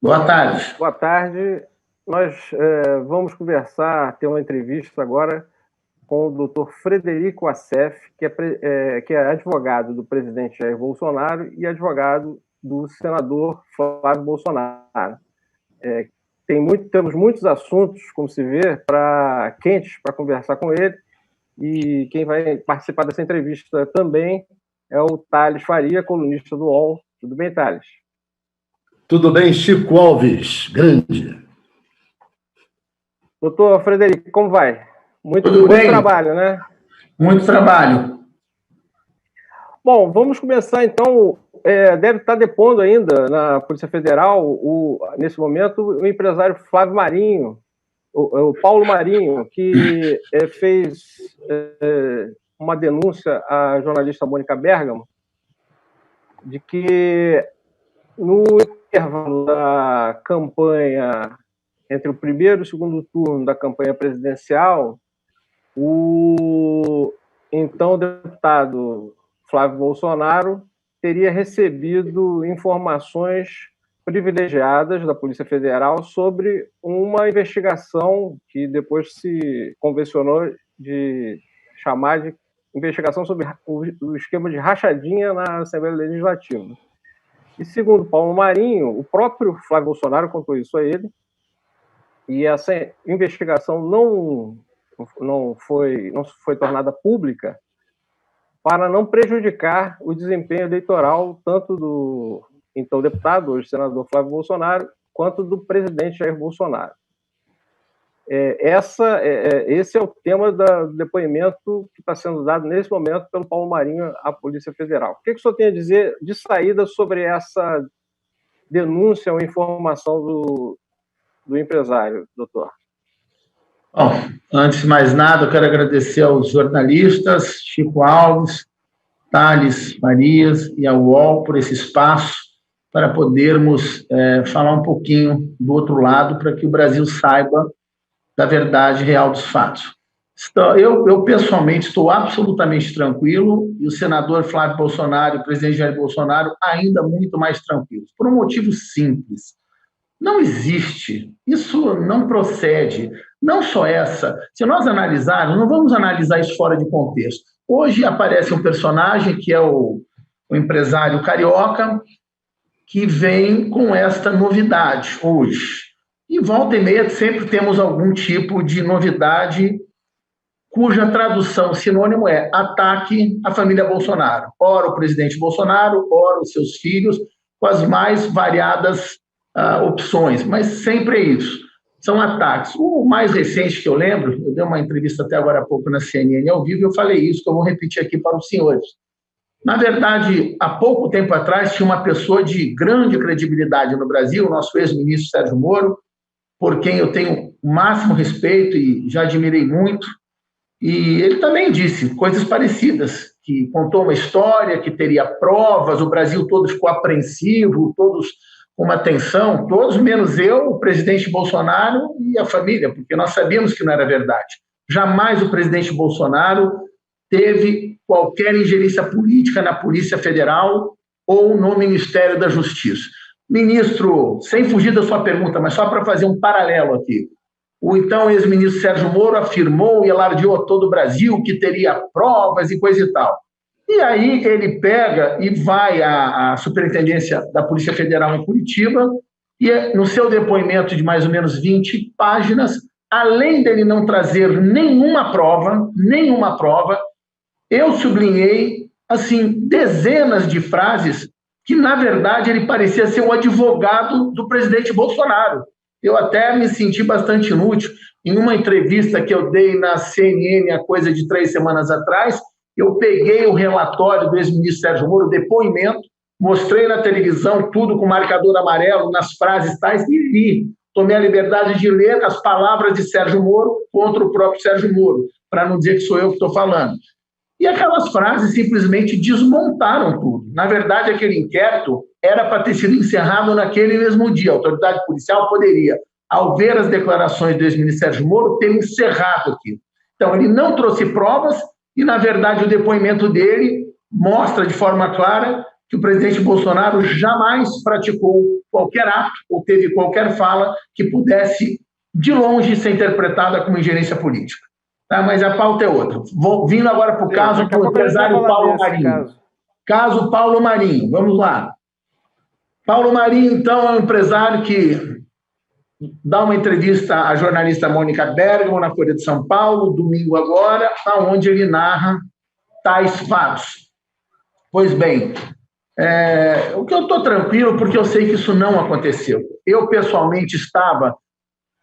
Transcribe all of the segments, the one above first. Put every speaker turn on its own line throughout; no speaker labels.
Boa tarde.
Boa tarde. Nós vamos conversar, ter uma entrevista agora com o Dr. Frederico Assef, que é advogado do presidente Jair Bolsonaro e advogado do senador Flávio Bolsonaro. Temos muitos assuntos, como se vê, quentes para conversar com ele, e quem vai participar dessa entrevista também é o Thales Faria, colunista do UOL. Tudo bem, Thales?
Tudo bem, Chico Alves, grande.
Doutor Frederico, como vai? Muito trabalho, né?
Muito trabalho.
Bom, vamos começar então. Deve estar depondo ainda na Polícia Federal, nesse momento, o empresário Flávio Marinho, o Paulo Marinho, que fez uma denúncia à jornalista Mônica Bergamo de que no intervalo da campanha, entre o primeiro e o segundo turno da campanha presidencial, o então deputado Flávio Bolsonaro teria recebido informações privilegiadas da Polícia Federal sobre uma investigação que depois se convencionou de chamar de investigação sobre o esquema de rachadinha na Assembleia Legislativa. E segundo Paulo Marinho, o próprio Flávio Bolsonaro contou isso a ele, e essa investigação não foi tornada pública para não prejudicar o desempenho eleitoral tanto do então deputado, hoje senador Flávio Bolsonaro, quanto do presidente Jair Bolsonaro. Esse é o tema do depoimento que está sendo dado nesse momento pelo Paulo Marinho à Polícia Federal. O que o senhor tem a dizer de saída sobre essa denúncia ou informação do empresário, doutor?
Bom, antes de mais nada, eu quero agradecer aos jornalistas, Chico Alves, Thales Farias e ao UOL por esse espaço para podermos falar um pouquinho do outro lado, para que o Brasil saiba da verdade real dos fatos. Eu pessoalmente, estou absolutamente tranquilo, e o senador Flávio Bolsonaro e o presidente Jair Bolsonaro ainda muito mais tranquilos, por um motivo simples. Não existe, isso não procede, não só essa. Se nós analisarmos, não vamos analisar isso fora de contexto. Hoje aparece um personagem que é o empresário carioca, que vem com esta novidade hoje. E volta e meia sempre temos algum tipo de novidade cuja tradução sinônimo é ataque à família Bolsonaro. Ora o presidente Bolsonaro, ora os seus filhos, com as mais variadas opções, mas sempre é isso. São ataques. O mais recente que eu lembro, eu dei uma entrevista até agora há pouco na CNN ao vivo, e eu falei isso, que eu vou repetir aqui para os senhores. Na verdade, há pouco tempo atrás, tinha uma pessoa de grande credibilidade no Brasil, o nosso ex-ministro Sérgio Moro, por quem eu tenho o máximo respeito e já admirei muito, e ele também disse coisas parecidas, que contou uma história, que teria provas, o Brasil todo ficou apreensivo, todos com uma atenção, todos menos eu, o presidente Bolsonaro e a família, porque nós sabíamos que não era verdade. Jamais o presidente Bolsonaro teve qualquer ingerência política na Polícia Federal ou no Ministério da Justiça. Ministro, sem fugir da sua pergunta, mas só para fazer um paralelo aqui, o então ex-ministro Sérgio Moro afirmou e alardeou a todo o Brasil que teria provas e coisa e tal. E aí ele pega e vai à Superintendência da Polícia Federal em Curitiba e no seu depoimento de mais ou menos 20 páginas, além dele não trazer nenhuma prova, eu sublinhei assim, dezenas de frases que, na verdade, ele parecia ser o advogado do presidente Bolsonaro. Eu até me senti bastante inútil. Em uma entrevista que eu dei na CNN há coisa de 3 semanas atrás, eu peguei o relatório do ex-ministro Sérgio Moro, o depoimento, mostrei na televisão tudo com marcador amarelo, nas frases tais, e li. Tomei a liberdade de ler as palavras de Sérgio Moro contra o próprio Sérgio Moro, para não dizer que sou eu que estou falando. E aquelas frases simplesmente desmontaram tudo. Na verdade, aquele inquérito era para ter sido encerrado naquele mesmo dia. A autoridade policial poderia, ao ver as declarações do ex-ministro Sérgio Moro, ter encerrado aquilo. Então, ele não trouxe provas e, na verdade, o depoimento dele mostra de forma clara que o presidente Bolsonaro jamais praticou qualquer ato ou teve qualquer fala que pudesse, de longe, ser interpretada como ingerência política. Tá? Mas a pauta é outra. Vindo agora para o caso do empresário Paulo Marinho. Caso Paulo Marinho, vamos lá. Paulo Marinho, então, é um empresário que dá uma entrevista à jornalista Mônica Bergamo na Folha de São Paulo, domingo agora, onde ele narra tais fatos. Pois bem, o que eu estou tranquilo, porque eu sei que isso não aconteceu. Eu, pessoalmente, estava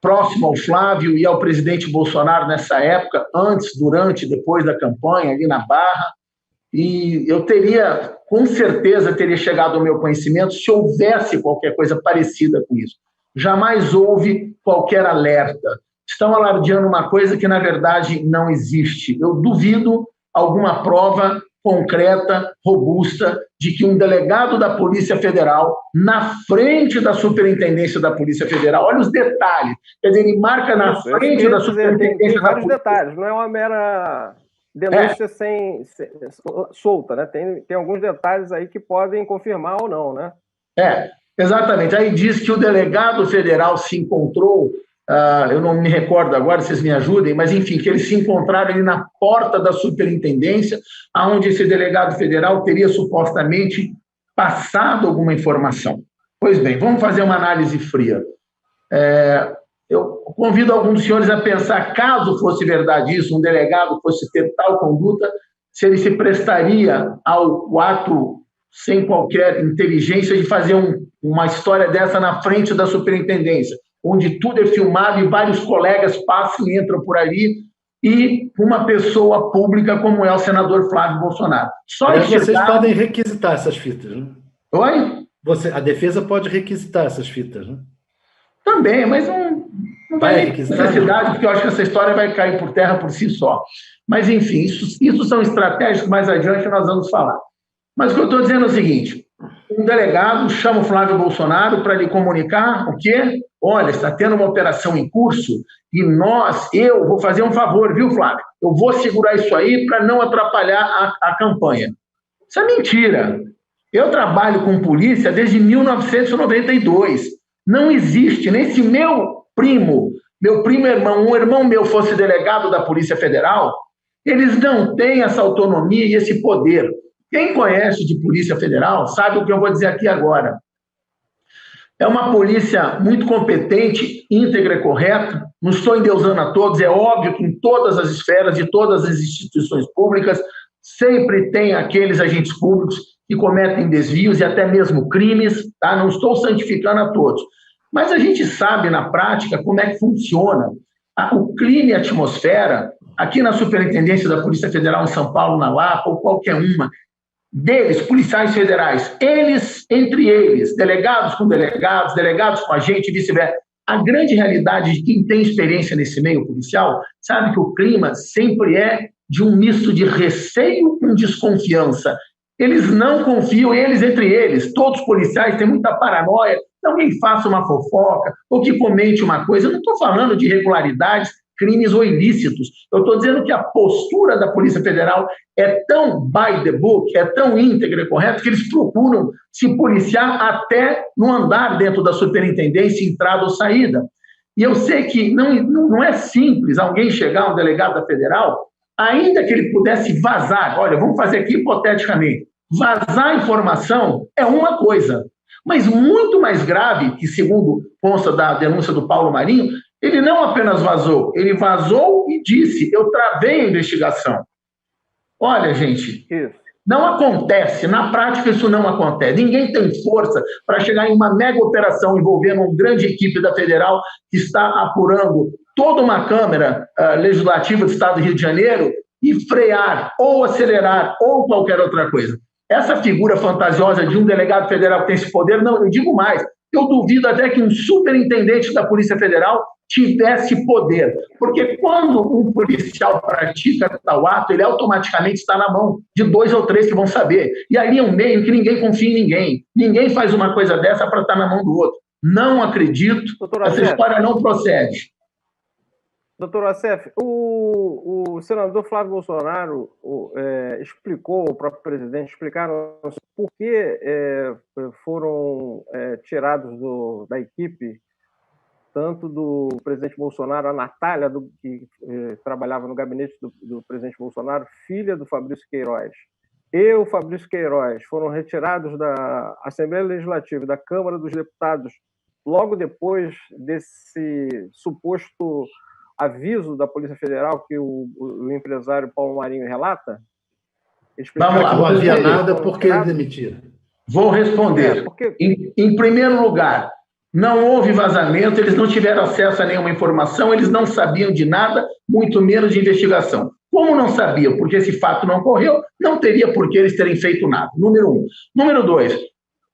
próximo ao Flávio e ao presidente Bolsonaro nessa época, antes, durante, depois da campanha, ali na Barra, e eu teria, com certeza, teria chegado ao meu conhecimento se houvesse qualquer coisa parecida com isso. Jamais houve qualquer alerta. Estão alardeando uma coisa que, na verdade, não existe. Eu duvido alguma prova concreta, robusta, de que um delegado da Polícia Federal, na frente da Superintendência da Polícia Federal, olha os detalhes, quer dizer, ele marca na frente da Superintendência
tem vários detalhes, não é uma mera denúncia sem solta, né? Tem alguns detalhes aí que podem confirmar ou não, né?
Exatamente. Aí diz que o delegado federal se encontrou, eu não me recordo agora, vocês me ajudem, mas enfim, que eles se encontraram ali na porta da superintendência, onde esse delegado federal teria supostamente passado alguma informação. Pois bem, vamos fazer uma análise fria. Eu convido alguns dos senhores a pensar, caso fosse verdade isso, um delegado fosse ter tal conduta, se ele se prestaria ao ato sem qualquer inteligência de fazer uma história dessa na frente da superintendência, onde tudo é filmado e vários colegas passam e entram por ali, e uma pessoa pública como é o senador Flávio Bolsonaro.
Vocês podem requisitar essas fitas, né?
Oi?
A defesa pode requisitar essas fitas, né?
Também, mas não vai ter necessidade, porque eu acho que essa história vai cair por terra por si só. Mas, enfim, isso são estratégias que mais adiante nós vamos falar. Mas o que eu estou dizendo é o seguinte, um delegado chama o Flávio Bolsonaro para lhe comunicar o quê? Olha, está tendo uma operação em curso e eu vou fazer um favor, viu, Flávio? Eu vou segurar isso aí para não atrapalhar a campanha. Isso é mentira. Eu trabalho com polícia desde 1992. Não existe, nem se meu primo irmão, um irmão meu fosse delegado da Polícia Federal, eles não têm essa autonomia e esse poder. Quem conhece de Polícia Federal sabe o que eu vou dizer aqui agora. É uma polícia muito competente, íntegra e correta. Não estou endeusando a todos, é óbvio que em todas as esferas, de todas as instituições públicas, sempre tem aqueles agentes públicos que cometem desvios e até mesmo crimes, tá? Não estou santificando a todos. Mas a gente sabe, na prática, como é que funciona. O clima e a atmosfera, aqui na Superintendência da Polícia Federal em São Paulo, na Lapa, ou qualquer uma, deles, policiais federais, eles, entre eles, delegados com delegados, delegados com agente e vice-versa, a grande realidade de quem tem experiência nesse meio policial, sabe que o clima sempre é de um misto de receio com desconfiança. Eles não confiam, eles entre eles, todos os policiais têm muita paranoia, que alguém faça uma fofoca ou que comente uma coisa. Eu não estou falando de irregularidades, crimes ou ilícitos. Eu estou dizendo que a postura da Polícia Federal é tão by the book, é tão íntegra e correta, que eles procuram se policiar até no andar dentro da superintendência, entrada ou saída. E eu sei que não é simples alguém chegar, um delegado da Federal, ainda que ele pudesse vazar, olha, vamos fazer aqui hipoteticamente, vazar informação é uma coisa, mas muito mais grave, que segundo consta da denúncia do Paulo Marinho, ele não apenas vazou, ele vazou e disse, eu travei a investigação. Olha, gente, não acontece, na prática isso não acontece. Ninguém tem força para chegar em uma mega operação envolvendo uma grande equipe da Federal que está apurando toda uma Câmara Legislativa do Estado do Rio de Janeiro e frear, ou acelerar, ou qualquer outra coisa. Essa figura fantasiosa de um delegado federal que tem esse poder, não, eu digo mais, eu duvido até que um superintendente da Polícia Federal tivesse poder, porque quando um policial pratica tal ato, ele automaticamente está na mão de 2 ou 3 que vão saber, e ali é um meio que ninguém confia em ninguém faz uma coisa dessa para estar na mão do outro. Não acredito, essa história não procede.
Doutor Assef, o senador Flávio Bolsonaro explicou, o próprio presidente explicaram por que foram tirados da equipe, tanto do presidente Bolsonaro, a Natália, que trabalhava no gabinete do presidente Bolsonaro, filha do Fabrício Queiroz, e o Fabrício Queiroz foram retirados da Assembleia Legislativa e da Câmara dos Deputados logo depois desse suposto aviso da Polícia Federal que o empresário Paulo Marinho relata?
Vamos lá,
não havia nada, por que ele demitiu?
Vou responder. Em primeiro lugar, não houve vazamento, eles não tiveram acesso a nenhuma informação, eles não sabiam de nada, muito menos de investigação. Como não sabiam, porque esse fato não ocorreu, não teria por que eles terem feito nada. Número 1. Número 2,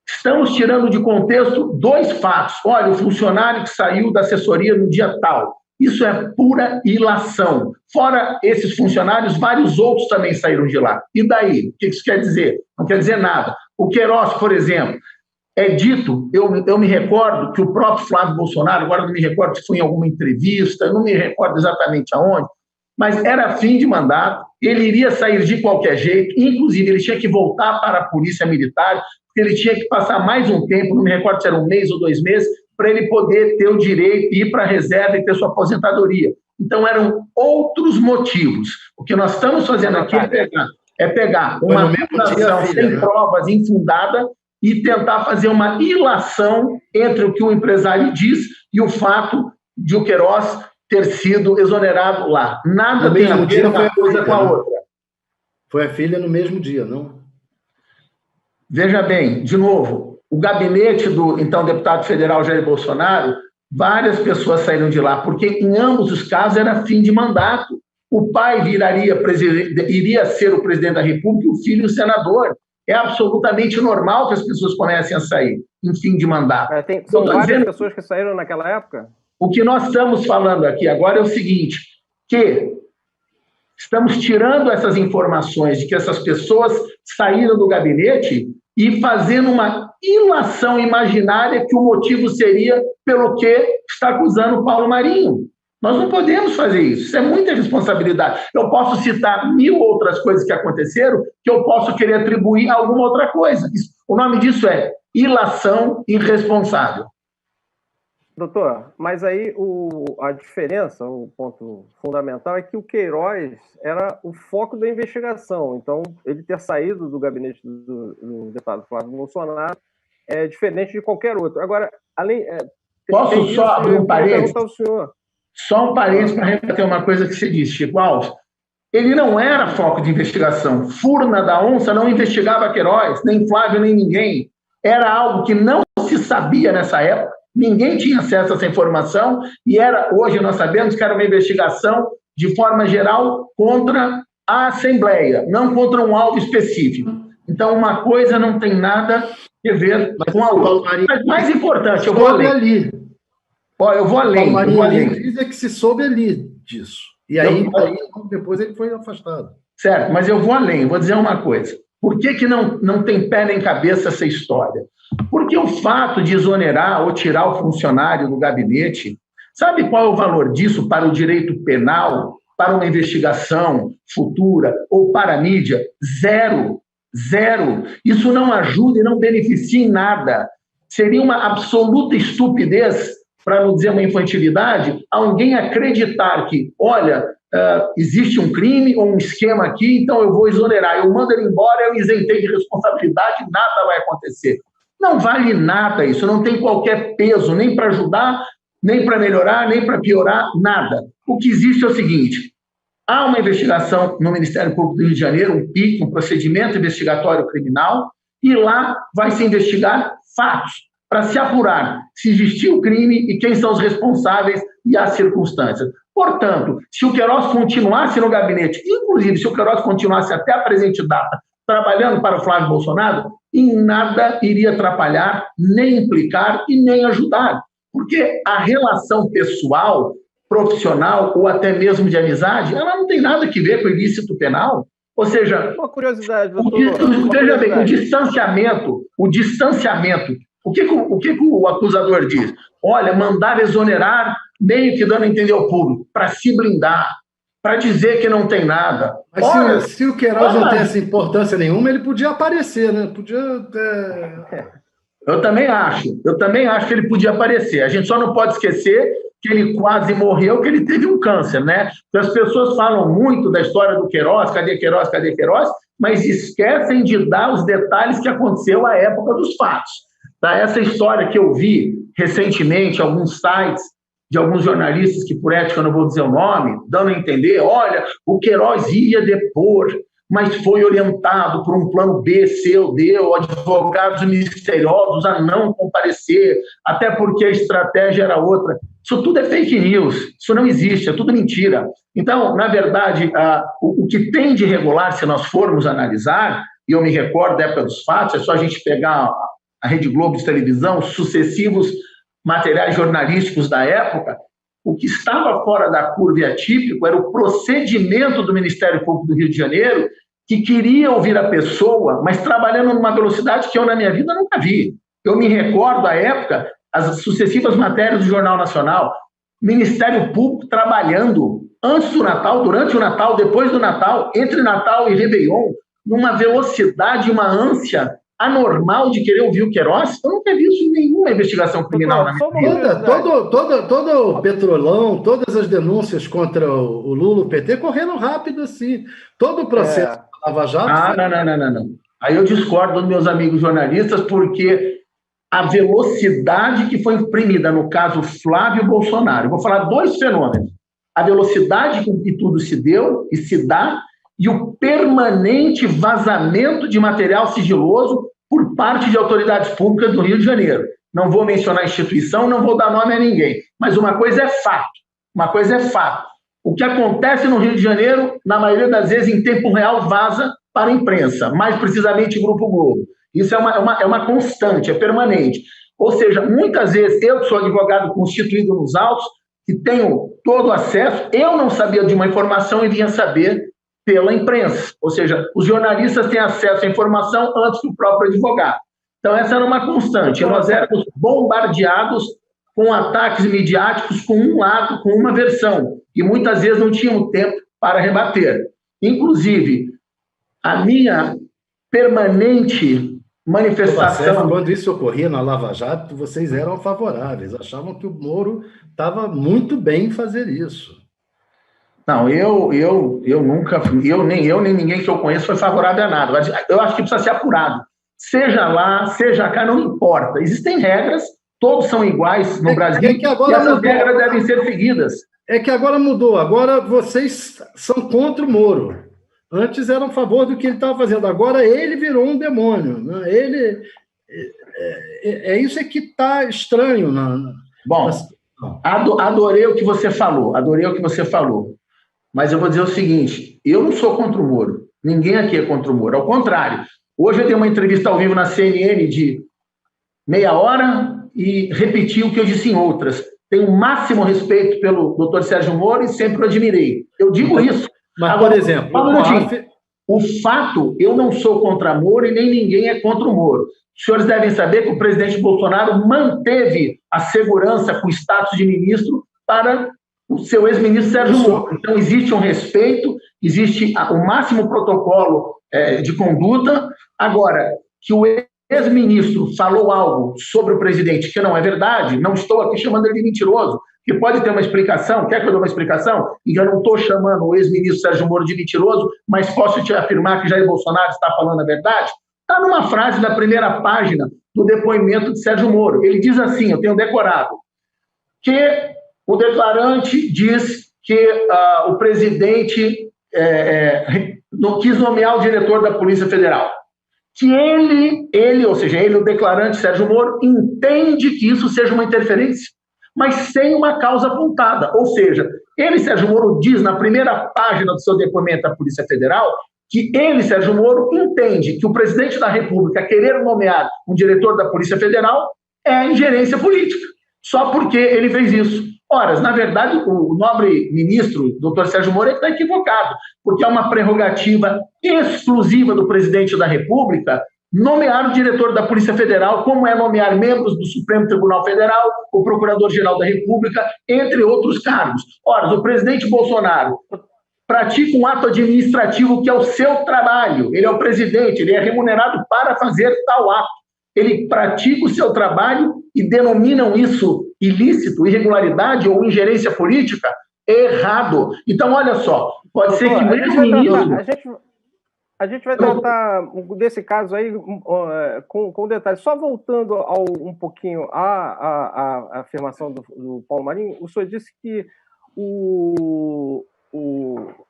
estamos tirando de contexto 2 fatos. Olha, o funcionário que saiu da assessoria no dia tal. Isso é pura ilação. Fora esses funcionários, vários outros também saíram de lá. E daí? O que isso quer dizer? Não quer dizer nada. O Queiroz, por exemplo, é dito, eu me recordo que o próprio Flávio Bolsonaro, agora não me recordo se foi em alguma entrevista, não me recordo exatamente aonde, mas era fim de mandato, ele iria sair de qualquer jeito, inclusive ele tinha que voltar para a Polícia Militar, porque ele tinha que passar mais um tempo, não me recordo se era 1 mês ou 2 meses, para ele poder ter o direito de ir para a reserva e ter sua aposentadoria. Então, eram outros motivos. O que nós estamos fazendo aqui é pegar uma acusação sem provas infundada e tentar fazer uma ilação entre o que o empresário diz e o fato de o Queiroz ter sido exonerado lá. Nada tem a ver uma coisa com a outra.
Foi a filha no mesmo dia, não?
Veja bem, de novo, o gabinete do, então, deputado federal Jair Bolsonaro, várias pessoas saíram de lá, porque em ambos os casos era fim de mandato. O pai iria ser o presidente da República, o filho o senador. É absolutamente normal que as pessoas comecem a sair em fim de mandato.
São várias pessoas que saíram naquela época?
O que nós estamos falando aqui agora é o seguinte, que estamos tirando essas informações de que essas pessoas saíram do gabinete e fazendo uma ilação imaginária que o motivo seria pelo que está acusando o Paulo Marinho. Nós não podemos fazer isso, isso é muita responsabilidade. Eu posso citar 1000 outras coisas que aconteceram que eu posso querer atribuir a alguma outra coisa. O nome disso é ilação irresponsável.
Doutor, mas aí a diferença, o ponto fundamental é que o Queiroz era o foco da investigação. Então, ele ter saído do gabinete do deputado Flávio Bolsonaro é diferente de qualquer outro. Agora, além...
Posso só abrir um parênteses? Só um parênteses para rebater uma coisa que você disse, Chico Alves. Ele não era foco de investigação. Furna da onça não investigava Queiroz, nem Flávio, nem ninguém. Era algo que não se sabia nessa época. Ninguém tinha acesso a essa informação e hoje nós sabemos que era uma investigação de forma geral contra a Assembleia, não contra um alvo específico. Então, uma coisa não tem nada a ver com a outra. Mas mais importante, eu vou além. Eu vou além.
O Marinho diz que se soube ali disso. E aí, depois ele foi afastado.
Certo, mas eu vou além, vou dizer uma coisa. Por que não tem pé nem cabeça essa história? Porque o fato de exonerar ou tirar o funcionário do gabinete, sabe qual é o valor disso para o direito penal, para uma investigação futura ou para a mídia? Zero. Isso não ajuda e não beneficia em nada. Seria uma absoluta estupidez, para não dizer uma infantilidade, alguém acreditar que, olha, existe um crime ou um esquema aqui, então eu vou exonerar, eu mando ele embora, eu isentei de responsabilidade, nada vai acontecer. Não vale nada isso, não tem qualquer peso, nem para ajudar, nem para melhorar, nem para piorar, nada. O que existe é o seguinte, há uma investigação no Ministério Público do Rio de Janeiro, um PIC, um procedimento investigatório criminal, e lá vai se investigar fatos, para se apurar se existiu o crime e quem são os responsáveis e as circunstâncias. Portanto, se o Queiroz continuasse no gabinete, inclusive se o Queiroz continuasse até a presente data, trabalhando para o Flávio Bolsonaro, em nada iria atrapalhar, nem implicar e nem ajudar. Porque a relação pessoal, profissional ou até mesmo de amizade, ela não tem nada a ver com o ilícito penal. Ou seja,
uma curiosidade, doutor.
Veja bem, o distanciamento, o que o acusador diz? Olha, mandar exonerar meio que dando a entender ao público, para se blindar, para dizer que não tem nada.
Mas se o Queiroz não tem essa importância nenhuma, ele podia aparecer, né? Podia
Eu também acho que ele podia aparecer. A gente só não pode esquecer que ele quase morreu, que ele teve um câncer, né? As pessoas falam muito da história do Queiroz, cadê Queiroz, mas esquecem de dar os detalhes que aconteceu à época dos fatos. Tá? Essa história que eu vi recentemente, alguns sites de alguns jornalistas, que por ética eu não vou dizer o nome, dando a entender, olha, o Queiroz ia depor, mas foi orientado por um plano B, C ou D, ou advogados misteriosos a não comparecer, até porque a estratégia era outra. Isso tudo é fake news, isso não existe, é tudo mentira. Então, na verdade, o que tem de irregular, se nós formos analisar, e eu me recordo da época dos fatos, é só a gente pegar a Rede Globo de televisão, sucessivos materiais jornalísticos da época, o que estava fora da curva e atípico era o procedimento do Ministério Público do Rio de Janeiro, que queria ouvir a pessoa, mas trabalhando numa velocidade que eu, na minha vida, nunca vi. Eu me recordo, à época, as sucessivas matérias do Jornal Nacional, Ministério Público trabalhando antes do Natal, durante o Natal, depois do Natal, entre Natal e Réveillon, numa velocidade, uma ânsia anormal de querer ouvir o Queiroz. Eu nunca vi isso em nenhuma investigação criminal na minha vida.
Todo o Petrolão, todas as denúncias contra o Lula, o PT, correram rápido assim. Todo o processo da Lava Jato...
Não. Aí eu discordo dos meus amigos jornalistas, porque a velocidade que foi imprimida no caso Flávio Bolsonaro, eu vou falar dois fenômenos: a velocidade com que tudo se deu e se dá, e o permanente vazamento de material sigiloso por parte de autoridades públicas do Rio de Janeiro. Não vou mencionar a instituição, não vou dar nome a ninguém, mas uma coisa é fato. O que acontece no Rio de Janeiro, na maioria das vezes, em tempo real, vaza para a imprensa, mais precisamente o Grupo Globo. Isso é uma constante, é permanente. Ou seja, muitas vezes, eu que sou advogado constituído nos autos, que tenho todo o acesso, eu não sabia de uma informação e vinha saber pela imprensa. Ou seja, os jornalistas têm acesso à informação antes do próprio advogado. Então, essa era uma constante. Nós éramos bombardeados com ataques midiáticos com um lado, com uma versão, e muitas vezes não tínhamos tempo para rebater. Inclusive, a minha permanente manifestação...
Quando isso ocorria na Lava Jato, vocês eram favoráveis, achavam que o Moro estava muito bem em fazer isso.
Não, eu nunca, nem ninguém que eu conheço foi favorável a nada. Eu acho que precisa ser apurado. Seja lá, seja cá, não importa. Existem regras, todos são iguais no Brasil, e essas regras devem ser seguidas.
É que agora mudou, agora vocês são contra o Moro. Antes eram a favor do que ele estava fazendo, agora ele virou um demônio. Né? Isso é que está estranho.
Bom, adorei o que você falou, mas eu vou dizer o seguinte: eu não sou contra o Moro, ninguém aqui é contra o Moro, ao contrário. Hoje eu dei uma entrevista ao vivo na CNN de meia hora e repeti o que eu disse em outras. Tenho o máximo respeito pelo doutor Sérgio Moro e sempre o admirei. Eu digo isso.
Mas, agora, por exemplo,
o fato, eu não sou contra Moro e nem ninguém é contra o Moro. Os senhores devem saber que o presidente Bolsonaro manteve a segurança com o status de ministro para o seu ex-ministro Sérgio Moro. Então, existe um respeito, existe o máximo protocolo de conduta. Agora, que o ex-ministro falou algo sobre o presidente que não é verdade, não estou aqui chamando ele de mentiroso, que pode ter uma explicação, quer que eu dê uma explicação? E eu não estou chamando o ex-ministro Sérgio Moro de mentiroso, mas posso te afirmar que Jair Bolsonaro está falando a verdade? Está numa frase da primeira página do depoimento de Sérgio Moro. Ele diz assim, eu tenho decorado, que o declarante diz que o presidente não quis nomear o diretor da Polícia Federal. Que ele, ou seja, ele, o declarante Sérgio Moro, entende que isso seja uma interferência, mas sem uma causa apontada. Ou seja, ele, Sérgio Moro, diz na primeira página do seu depoimento à Polícia Federal que ele, Sérgio Moro, entende que o presidente da República querer nomear um diretor da Polícia Federal é ingerência política, só porque ele fez isso. Ora, na verdade, o nobre ministro, doutor Sérgio Moro, está equivocado, porque é uma prerrogativa exclusiva do presidente da República nomear o diretor da Polícia Federal, como é nomear membros do Supremo Tribunal Federal, o Procurador-Geral da República, entre outros cargos. Ora, o presidente Bolsonaro pratica um ato administrativo que é o seu trabalho. Ele é o presidente, ele é remunerado para fazer tal ato. Ele pratica o seu trabalho e denominam isso ilícito, irregularidade ou ingerência política? Errado. Então, olha só, pode ser que mesmo ministro...
A gente vai tratar desse caso aí com detalhes. Só voltando um pouquinho à afirmação do Paulo Marinho, o senhor disse que o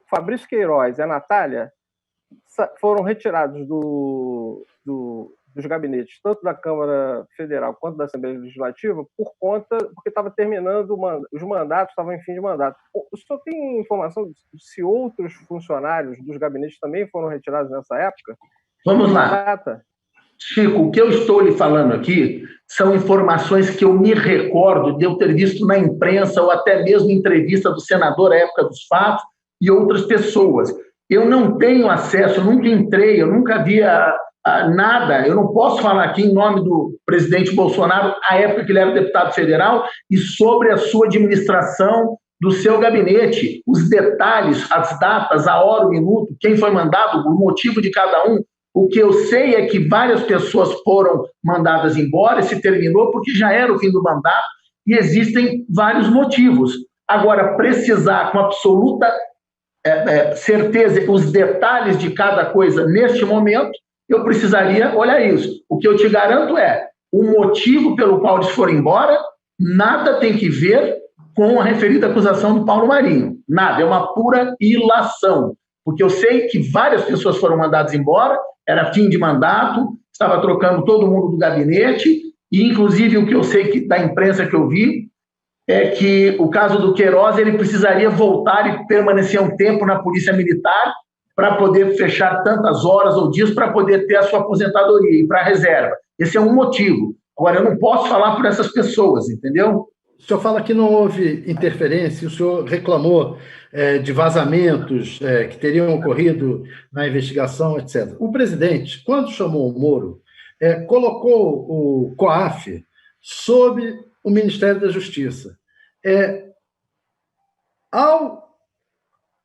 Fabrício Queiroz e a Natália foram retirados dos gabinetes, tanto da Câmara Federal quanto da Assembleia Legislativa, porque estava terminando os mandatos, estavam em fim de mandato. O senhor tem informação se outros funcionários dos gabinetes também foram retirados nessa época?
Vamos lá. Chico, o que eu estou lhe falando aqui são informações que eu me recordo de eu ter visto na imprensa ou até mesmo em entrevista do senador à época dos fatos e outras pessoas. Eu não tenho acesso, eu nunca entrei, eu nunca via nada, eu não posso falar aqui em nome do presidente Bolsonaro, à época que ele era deputado federal, e sobre a sua administração do seu gabinete, os detalhes, as datas, a hora, o minuto, quem foi mandado, o motivo de cada um. O que eu sei é que várias pessoas foram mandadas embora, se terminou porque já era o fim do mandato, e existem vários motivos. Agora, precisar com absoluta certeza os detalhes de cada coisa neste momento, eu precisaria olhar isso. O que eu te garanto é o motivo pelo qual eles foram embora, nada tem que ver com a referida acusação do Paulo Marinho. Nada, é uma pura ilação. Porque eu sei que várias pessoas foram mandadas embora, era fim de mandato, estava trocando todo mundo do gabinete, e inclusive o que eu sei da imprensa que eu vi é que o caso do Queiroz, ele precisaria voltar e permanecer um tempo na Polícia Militar para poder fechar tantas horas ou dias para poder ter a sua aposentadoria e para a reserva. Esse é um motivo. Agora, eu não posso falar por essas pessoas, entendeu?
O senhor fala que não houve interferência, o senhor reclamou de vazamentos que teriam ocorrido na investigação, etc. O presidente, quando chamou o Moro, colocou o COAF sob o Ministério da Justiça.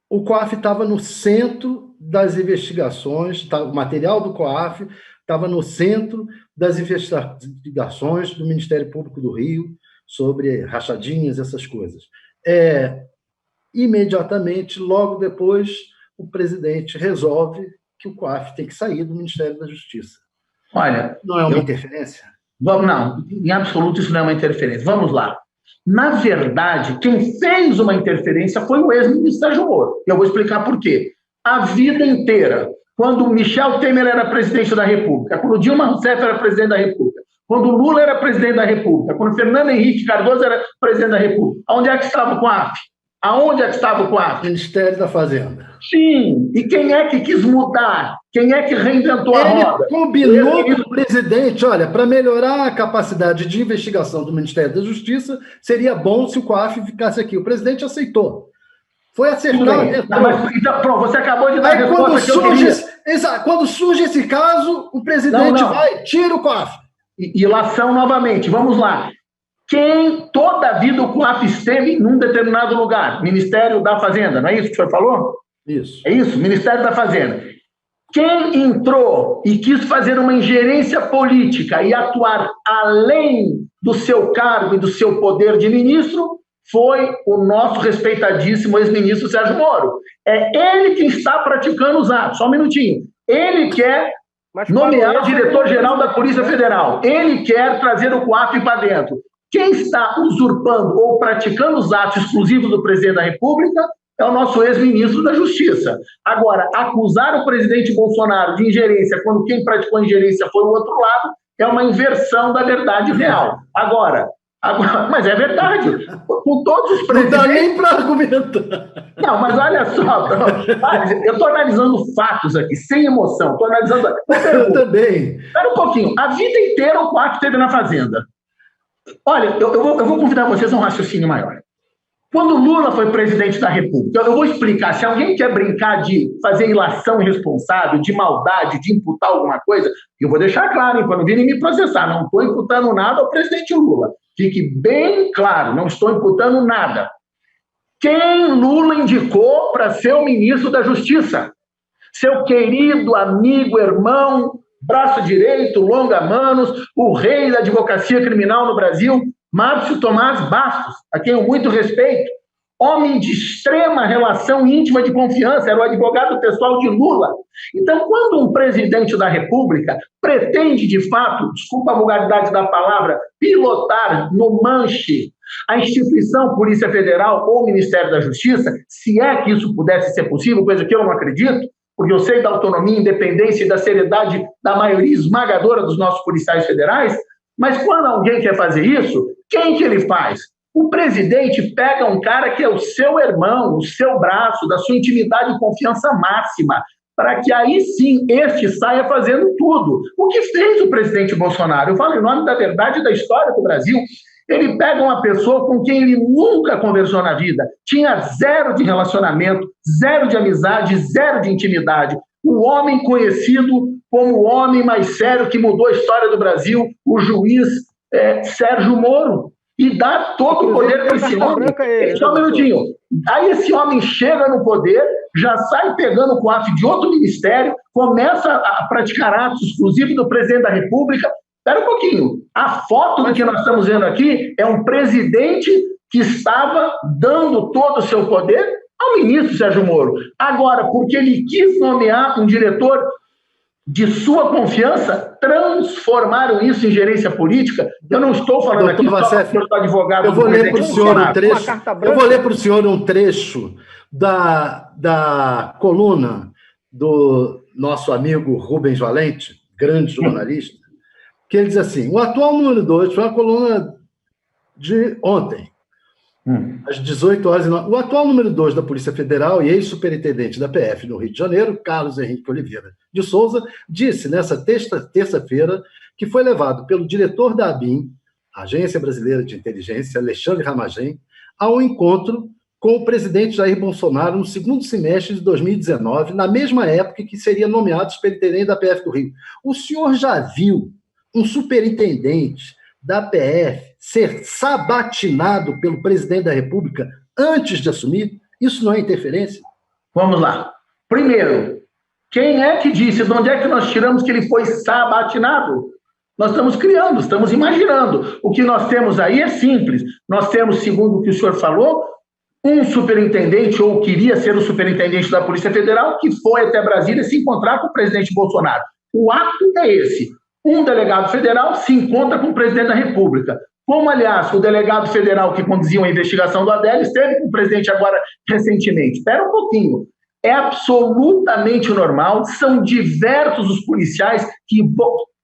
O COAF estava no centro das investigações, o material do COAF estava no centro das investigações do Ministério Público do Rio sobre rachadinhas, essas coisas. Imediatamente, logo depois, o presidente resolve que o COAF tem que sair do Ministério da Justiça.
Olha,
não é uma interferência?
Não, em absoluto isso não é uma interferência. Vamos lá. Na verdade, quem fez uma interferência foi o ex-ministro Sérgio Moro. E eu vou explicar por quê. A vida inteira, quando Michel Temer era presidente da República, quando Dilma Rousseff era presidente da República, quando Lula era presidente da República, quando Fernando Henrique Cardoso era presidente da República, onde é que estava o COAF? Aonde é que estava o COAF?
Ministério da Fazenda.
Sim. E quem é que quis mudar? Quem é que reinventou a roda?
Ele combinou com o presidente, olha, para melhorar a capacidade de investigação do Ministério da Justiça, seria bom se o COAF ficasse aqui. O presidente aceitou. Foi acertado.
Então, pronto, você acabou de dar a resposta que eu queria.
Quando surge esse caso, o presidente vai, tira o COAF.
Ilação novamente, vamos lá. Quem toda a vida o COAF esteve num determinado lugar? Ministério da Fazenda, não é isso que o senhor falou?
Isso.
É isso, Ministério da Fazenda. Quem entrou e quis fazer uma ingerência política e atuar além do seu cargo e do seu poder de ministro foi o nosso respeitadíssimo ex-ministro Sérgio Moro. É ele que está praticando os atos. Só um minutinho. Ele quer nomear o diretor-geral da Polícia Federal. Ele quer trazer o COAF para dentro. Quem está usurpando ou praticando os atos exclusivos do presidente da República é o nosso ex-ministro da Justiça. Agora, acusar o presidente Bolsonaro de ingerência quando quem praticou a ingerência foi o outro lado é uma inversão da verdade real. Agora, mas é verdade. Com todos os presidentes...
Não dá nem para argumentar.
Não, mas olha só, eu estou analisando fatos aqui, sem emoção. Estou analisando...
Eu também.
Espera um pouquinho. A vida inteira o COAF esteve na Fazenda. Olha, eu vou convidar vocês a um raciocínio maior. Quando Lula foi presidente da República, eu vou explicar, se alguém quer brincar de fazer ilação irresponsável, de maldade, de imputar alguma coisa, eu vou deixar claro, para não virem me processar, não estou imputando nada ao presidente Lula. Fique bem claro, não estou imputando nada. Quem Lula indicou para ser o ministro da Justiça? Seu querido amigo, irmão, braço direito, longa-manos, o rei da advocacia criminal no Brasil, Márcio Tomás Bastos, a quem eu muito respeito, homem de extrema relação íntima de confiança, era o advogado pessoal de Lula. Então, quando um presidente da República pretende, de fato, desculpa a vulgaridade da palavra, pilotar no manche a instituição Polícia Federal ou Ministério da Justiça, se é que isso pudesse ser possível, coisa que eu não acredito, porque eu sei da autonomia, independência e da seriedade da maioria esmagadora dos nossos policiais federais, mas quando alguém quer fazer isso, quem que ele faz? O presidente pega um cara que é o seu irmão, o seu braço, da sua intimidade e confiança máxima, para que aí sim este saia fazendo tudo. O que fez o presidente Bolsonaro? Eu falo em nome da verdade da história do Brasil. Ele pega uma pessoa com quem ele nunca conversou na vida, tinha zero de relacionamento, zero de amizade, zero de intimidade. O homem conhecido como o homem mais sério que mudou a história do Brasil, o juiz Sérgio Moro. E dá todo o poder para esse homem. Só um minutinho. Aí esse homem chega no poder, já sai pegando o coafe de outro ministério, começa a praticar atos exclusivos do presidente da República. Espera um pouquinho. A foto do que nós estamos vendo aqui é um presidente que estava dando todo o seu poder ao ministro Sérgio Moro. Agora, porque ele quis nomear um diretor de sua confiança, transformaram isso em gerência política. Eu não estou falando aqui só porque eu sou advogado.
Eu vou ler para o senhor um trecho. Eu vou ler para o senhor um trecho da coluna do nosso amigo Rubens Valente, grande jornalista, que ele diz assim: o atual número 2 foi uma coluna de ontem, às 18 horas. O atual número 2 da Polícia Federal e ex-superintendente da PF no Rio de Janeiro, Carlos Henrique Oliveira de Souza, disse nessa terça-feira que foi levado pelo diretor da ABIN, Agência Brasileira de Inteligência, Alexandre Ramagem, a um encontro com o presidente Jair Bolsonaro no segundo semestre de 2019, na mesma época que seria nomeado superintendente da PF do Rio. O senhor já viu um superintendente da PF ser sabatinado pelo presidente da República antes de assumir? Isso não é interferência?
Vamos lá. Primeiro, quem é que disse, de onde é que nós tiramos que ele foi sabatinado? Nós estamos criando, estamos imaginando. O que nós temos aí é simples. Nós temos, segundo o que o senhor falou, um superintendente, ou queria ser o superintendente da Polícia Federal, que foi até Brasília se encontrar com o presidente Bolsonaro. O ato é esse. Um delegado federal se encontra com o presidente da República. Como, aliás, o delegado federal que conduzia a investigação do Adélio esteve com o presidente agora recentemente. Espera um pouquinho. É absolutamente normal, são diversos os policiais que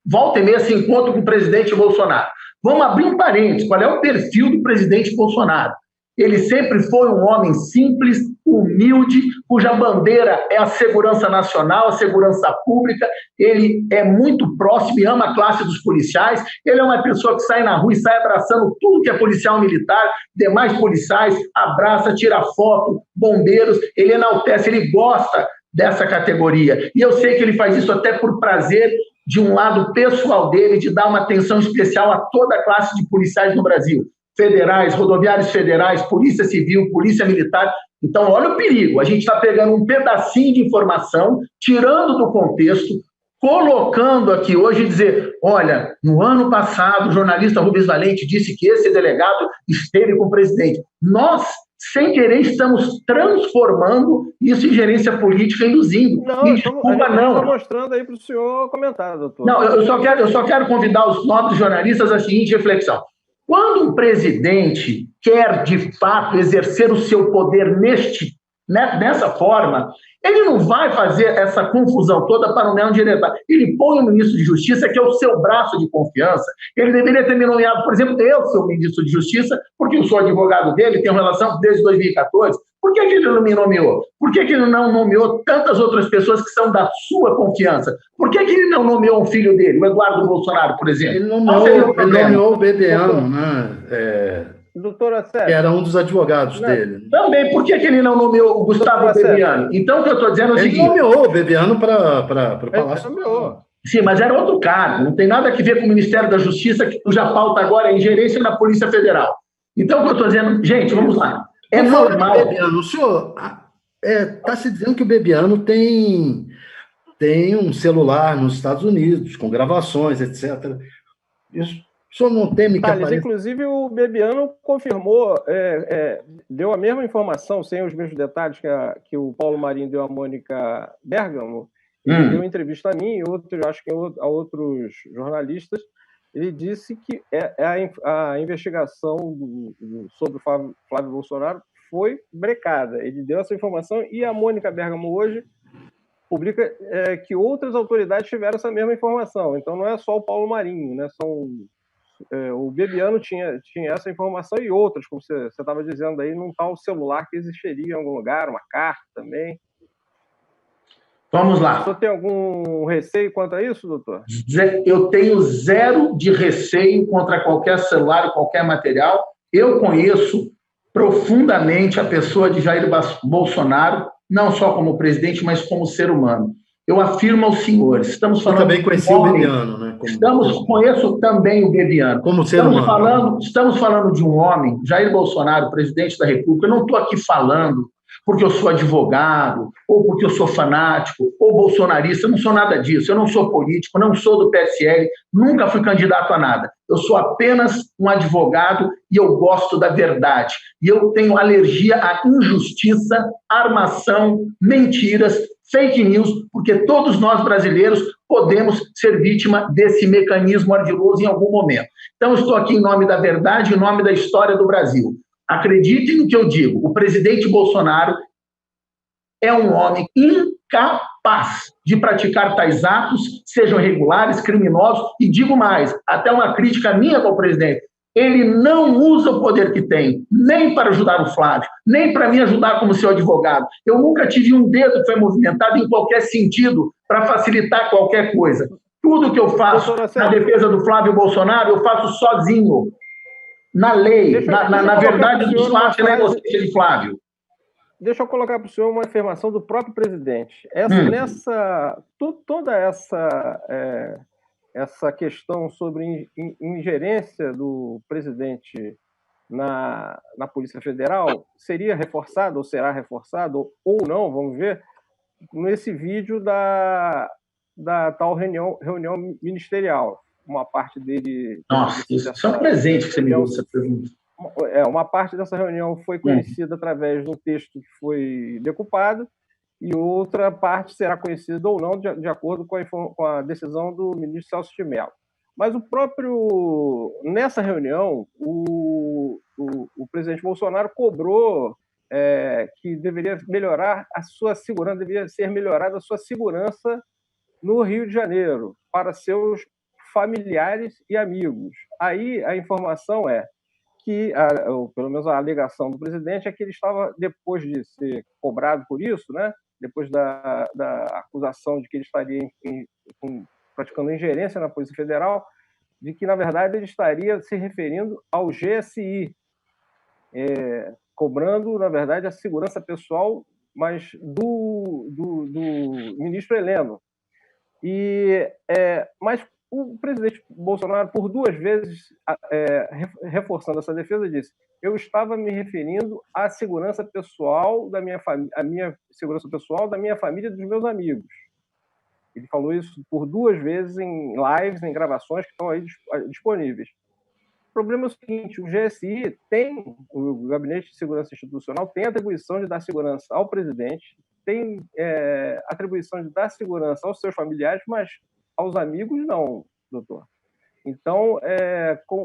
volta e meia se encontram com o presidente Bolsonaro. Vamos abrir um parênteses. Qual é o perfil do presidente Bolsonaro? Ele sempre foi um homem simples, humilde, cuja bandeira é a segurança nacional, a segurança pública. Ele é muito próximo e ama a classe dos policiais. Ele é uma pessoa que sai na rua e sai abraçando tudo que é policial militar, demais policiais, abraça, tira foto, bombeiros. Ele enaltece, ele gosta dessa categoria. E eu sei que ele faz isso até por prazer, de um lado pessoal dele, de dar uma atenção especial a toda a classe de policiais no Brasil. Federais, rodoviários federais, polícia civil, polícia militar. Então, olha o perigo. A gente está pegando um pedacinho de informação, tirando do contexto, colocando aqui hoje e dizer, olha, no ano passado, o jornalista Rubens Valente disse que esse delegado esteve com o presidente. Nós, sem querer, estamos transformando isso em gerência política, induzindo.
Não, a gente está mostrando aí para o senhor comentar, doutor.
Não, eu só quero convidar os nobres jornalistas à seguinte reflexão. Quando um presidente quer, de fato, exercer o seu poder nessa forma, ele não vai fazer essa confusão toda para nomear um diretor. Ele põe o ministro de Justiça, que é o seu braço de confiança. Ele deveria ter me nomeado, por exemplo, eu sou ministro de Justiça, porque eu sou advogado dele, tenho relação desde 2014. Por que ele não me nomeou? Por que ele não nomeou tantas outras pessoas que são da sua confiança? Por que ele não nomeou um filho dele, o Eduardo Bolsonaro, por exemplo?
Ele nomeou o Bebiano, né?
Doutora
que
Sérgio,
era um dos advogados dele.
Também, por que ele não nomeou o Gustavo Bebiano? Então, o que eu estou dizendo é o seguinte...
Ele nomeou o Bebiano para o Palácio.
Nomeou.
Sim, mas era outro cargo, não tem nada a ver com o Ministério da Justiça, cuja pauta agora é ingerência na Polícia Federal. Então, o que eu estou dizendo... Gente, vamos lá. É normal...
Bebiano, o senhor está se dizendo que o Bebiano tem um celular nos Estados Unidos, com gravações, etc. Isso, o senhor não teme que apareça...
Inclusive, o Bebiano confirmou, deu a mesma informação, sem os mesmos detalhes que o Paulo Marinho deu à Mônica Bergamo. Ele deu entrevista a mim e acho que a outros jornalistas. Ele disse que a investigação sobre o Flávio Bolsonaro foi brecada. Ele deu essa informação e a Mônica Bergamo hoje publica que outras autoridades tiveram essa mesma informação. Então, não é só o Paulo Marinho, né? O Bebiano tinha essa informação e outras, como você estava dizendo aí, num tal celular que existiria em algum lugar, uma carta também.
Vamos lá.
O senhor tem algum receio quanto a isso, doutor?
Eu tenho zero de receio contra qualquer celular e qualquer material. Eu conheço profundamente a pessoa de Jair Bolsonaro, não só como presidente, mas como ser humano. Eu afirmo aos senhores, estamos falando...
Eu também conheci o Bebiano, né?
Conheço também o Bebiano.
Como ser humano.
Estamos falando de um homem, Jair Bolsonaro, presidente da República. Eu não estou aqui falando porque eu sou advogado, ou porque eu sou fanático, ou bolsonarista. Eu não sou nada disso. Eu não sou político, não sou do PSL, nunca fui candidato a nada. Eu sou apenas um advogado e eu gosto da verdade. E eu tenho alergia à injustiça, armação, mentiras, fake news, porque todos nós brasileiros podemos ser vítima desse mecanismo ardiloso em algum momento. Então, eu estou aqui em nome da verdade, em nome da história do Brasil. Acreditem no que eu digo, o presidente Bolsonaro é um homem incapaz de praticar tais atos, sejam irregulares, criminosos, e digo mais, até uma crítica minha ao presidente, ele não usa o poder que tem, nem para ajudar o Flávio, nem para me ajudar como seu advogado. Eu nunca tive um dedo que foi movimentado em qualquer sentido para facilitar qualquer coisa. Tudo que eu faço na defesa do Flávio Bolsonaro, eu faço sozinho. Na lei, na verdade dos fatos e na inocência de Flávio.
Deixa eu colocar para o senhor uma afirmação do próprio presidente. Toda essa questão sobre ingerência do presidente na Polícia Federal seria reforçada, ou será reforçado, ou não, vamos ver, nesse vídeo da tal reunião ministerial. Uma parte dele...
Nossa, isso é um presente que você me deu essa pergunta.
Uma parte dessa reunião foi conhecida através de um texto que foi decupado e outra parte será conhecida ou não de acordo com a decisão do ministro Celso de Mello. Mas nessa reunião, o presidente Bolsonaro cobrou que deveria melhorar a sua segurança, deveria ser melhorada a sua segurança no Rio de Janeiro para seus familiares e amigos. Aí a informação é que, pelo menos a alegação do presidente, é que ele estava, depois de ser cobrado por isso, né, depois da acusação de que ele estaria praticando ingerência na Polícia Federal, de que, na verdade, ele estaria se referindo ao GSI, cobrando, na verdade, a segurança pessoal, mas do ministro Heleno. Mas o presidente Bolsonaro, por 2 vezes, reforçando essa defesa, disse: eu estava me referindo à segurança pessoal da minha família, a minha segurança pessoal da minha família e dos meus amigos. Ele falou isso por 2 vezes em lives, em gravações que estão aí disponíveis. O problema é o seguinte: o GSI o Gabinete de Segurança Institucional tem atribuição de dar segurança ao presidente, tem atribuição de dar segurança aos seus familiares, mas aos amigos, não, doutor. Então,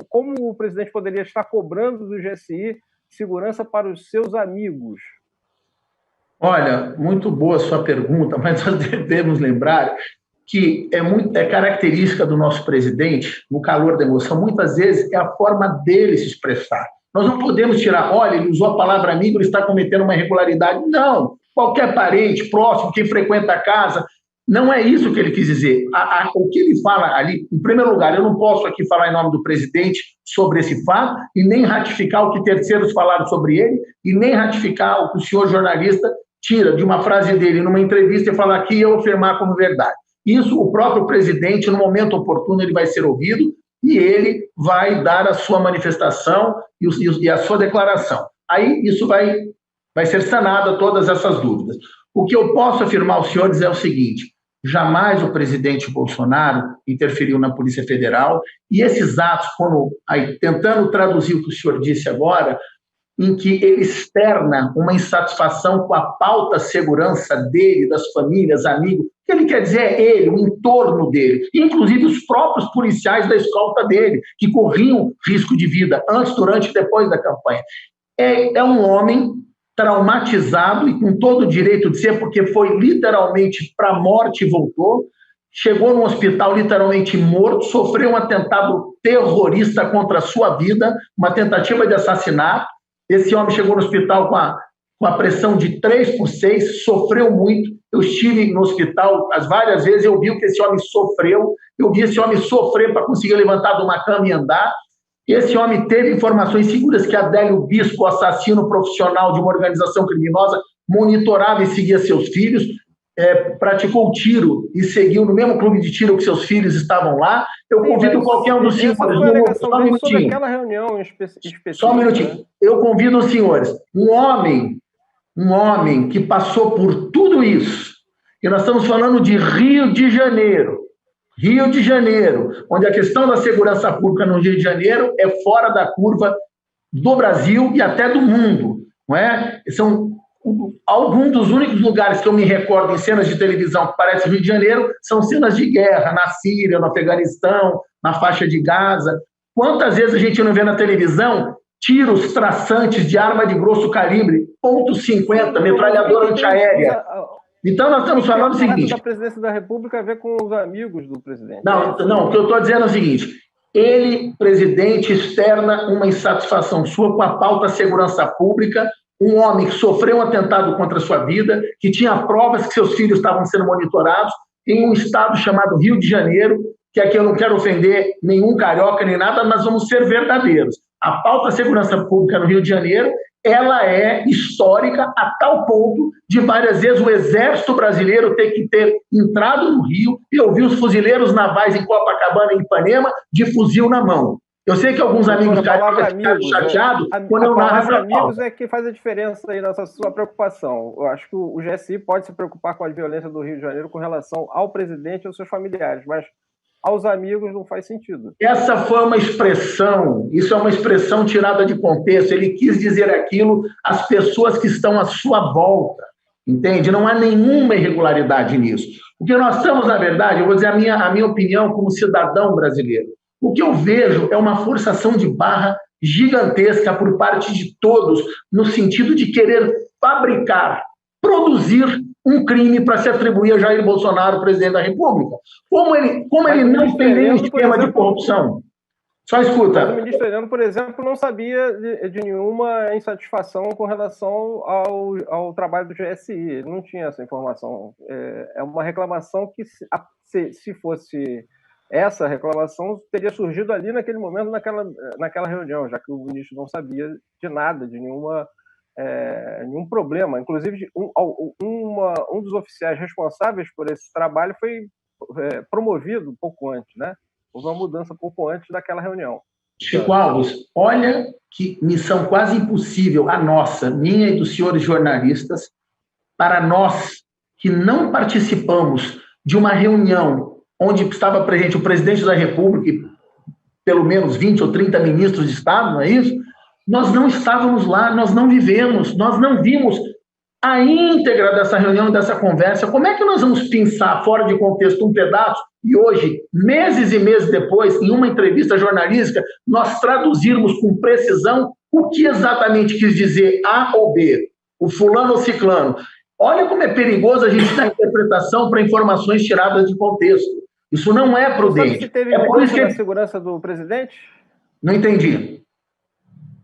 como o presidente poderia estar cobrando do GSI segurança para os seus amigos?
Olha, muito boa a sua pergunta, mas nós devemos lembrar que é característica do nosso presidente, no calor da emoção, muitas vezes é a forma dele se expressar. Nós não podemos tirar, olha, ele usou a palavra amigo, ele está cometendo uma irregularidade. Não, qualquer parente, próximo, quem frequenta a casa... Não é isso que ele quis dizer. O que ele fala ali, em primeiro lugar, eu não posso aqui falar em nome do presidente sobre esse fato e nem ratificar o que terceiros falaram sobre ele e nem ratificar o que o senhor jornalista tira de uma frase dele numa entrevista e fala aqui eu afirmar como verdade. Isso, o próprio presidente, no momento oportuno, ele vai ser ouvido e ele vai dar a sua manifestação e a sua declaração. Aí isso vai ser sanada todas essas dúvidas. O que eu posso afirmar aos senhores é o seguinte: jamais o presidente Bolsonaro interferiu na Polícia Federal e esses atos, tentando traduzir o que o senhor disse agora, em que ele externa uma insatisfação com a pauta segurança dele, das famílias, amigos, o que ele quer dizer é ele, o entorno dele, inclusive os próprios policiais da escolta dele, que corriam risco de vida antes, durante e depois da campanha. É um homem traumatizado e com todo o direito de ser, porque foi literalmente para a morte e voltou, chegou no hospital literalmente morto, sofreu um atentado terrorista contra a sua vida, uma tentativa de assassinato. Esse homem chegou no hospital com a pressão de 3/6, sofreu muito. Eu estive no hospital várias vezes, eu vi o que esse homem sofreu, eu vi esse homem sofrer para conseguir levantar de uma cama e andar. Esse homem teve informações seguras que Adélio Bispo, assassino profissional de uma organização criminosa, monitorava e seguia seus filhos, praticou tiro e seguiu no mesmo clube de tiro que seus filhos estavam lá. Eu convido qualquer um dos senhores...
Só um minutinho. Sobre aquela reunião específica.
Só um minutinho. Né? Eu convido os senhores. Um homem que passou por tudo isso, e nós estamos falando de Rio de Janeiro, onde a questão da segurança pública no Rio de Janeiro é fora da curva do Brasil e até do mundo, não é? São alguns dos únicos lugares que eu me recordo em cenas de televisão que parece Rio de Janeiro são cenas de guerra, na Síria, no Afeganistão, na faixa de Gaza. Quantas vezes a gente não vê na televisão tiros traçantes de arma de grosso calibre, .50, metralhadora antiaérea? Então, nós estamos falando o seguinte...
A presidência da República a ver com os amigos do presidente.
Não, o que eu estou dizendo é o seguinte: ele, presidente, externa uma insatisfação sua com a pauta segurança pública, um homem que sofreu um atentado contra a sua vida, que tinha provas que seus filhos estavam sendo monitorados em um estado chamado Rio de Janeiro, que aqui eu não quero ofender nenhum carioca nem nada, mas vamos ser verdadeiros. A pauta segurança pública no Rio de Janeiro, ela é histórica a tal ponto de várias vezes o Exército Brasileiro ter que ter entrado no Rio e ouvir os fuzileiros navais em Copacabana e Ipanema de fuzil na mão. Eu sei que alguns amigos ficaram chateados quando eu narro essa
amigos é que faz a diferença aí nessa sua preocupação. Eu acho que o GSI pode se preocupar com a violência do Rio de Janeiro com relação ao presidente e aos seus familiares, mas aos amigos não faz sentido.
Essa foi uma expressão, isso é uma expressão tirada de contexto. Ele quis dizer aquilo às pessoas que estão à sua volta, entende? Não há nenhuma irregularidade nisso. O que nós estamos, na verdade, eu vou dizer a minha opinião como cidadão brasileiro, o que eu vejo é uma forçação de barra gigantesca por parte de todos, no sentido de querer fabricar, produzir um crime para se atribuir a Jair Bolsonaro, presidente da República. Como ele não tem nenhum esquema de corrupção. Só escuta.
O ministro Heleno, por exemplo, não sabia de nenhuma insatisfação com relação ao trabalho do GSI. Ele não tinha essa informação. É uma reclamação que, se fosse essa reclamação, teria surgido ali naquele momento, naquela reunião, já que o ministro não sabia de nada, de nenhum problema. Inclusive, um dos oficiais responsáveis por esse trabalho foi promovido um pouco antes, né? Houve uma mudança um pouco antes daquela reunião.
Chico Alves, olha que missão quase impossível a nossa, minha e dos senhores jornalistas, para nós que não participamos de uma reunião onde estava presente o presidente da República e pelo menos 20 ou 30 ministros de Estado, não é isso? Nós não estávamos lá, nós não vivemos, nós não vimos a íntegra dessa reunião, dessa conversa. Como é que nós vamos pensar fora de contexto um pedaço e hoje, meses e meses depois, em uma entrevista jornalística, nós traduzirmos com precisão o que exatamente quis dizer A ou B, o fulano ou ciclano? Olha como é perigoso a gente dar interpretação para informações tiradas de contexto. Isso não é prudente.
Você teve mudança na segurança do presidente?
Não entendi.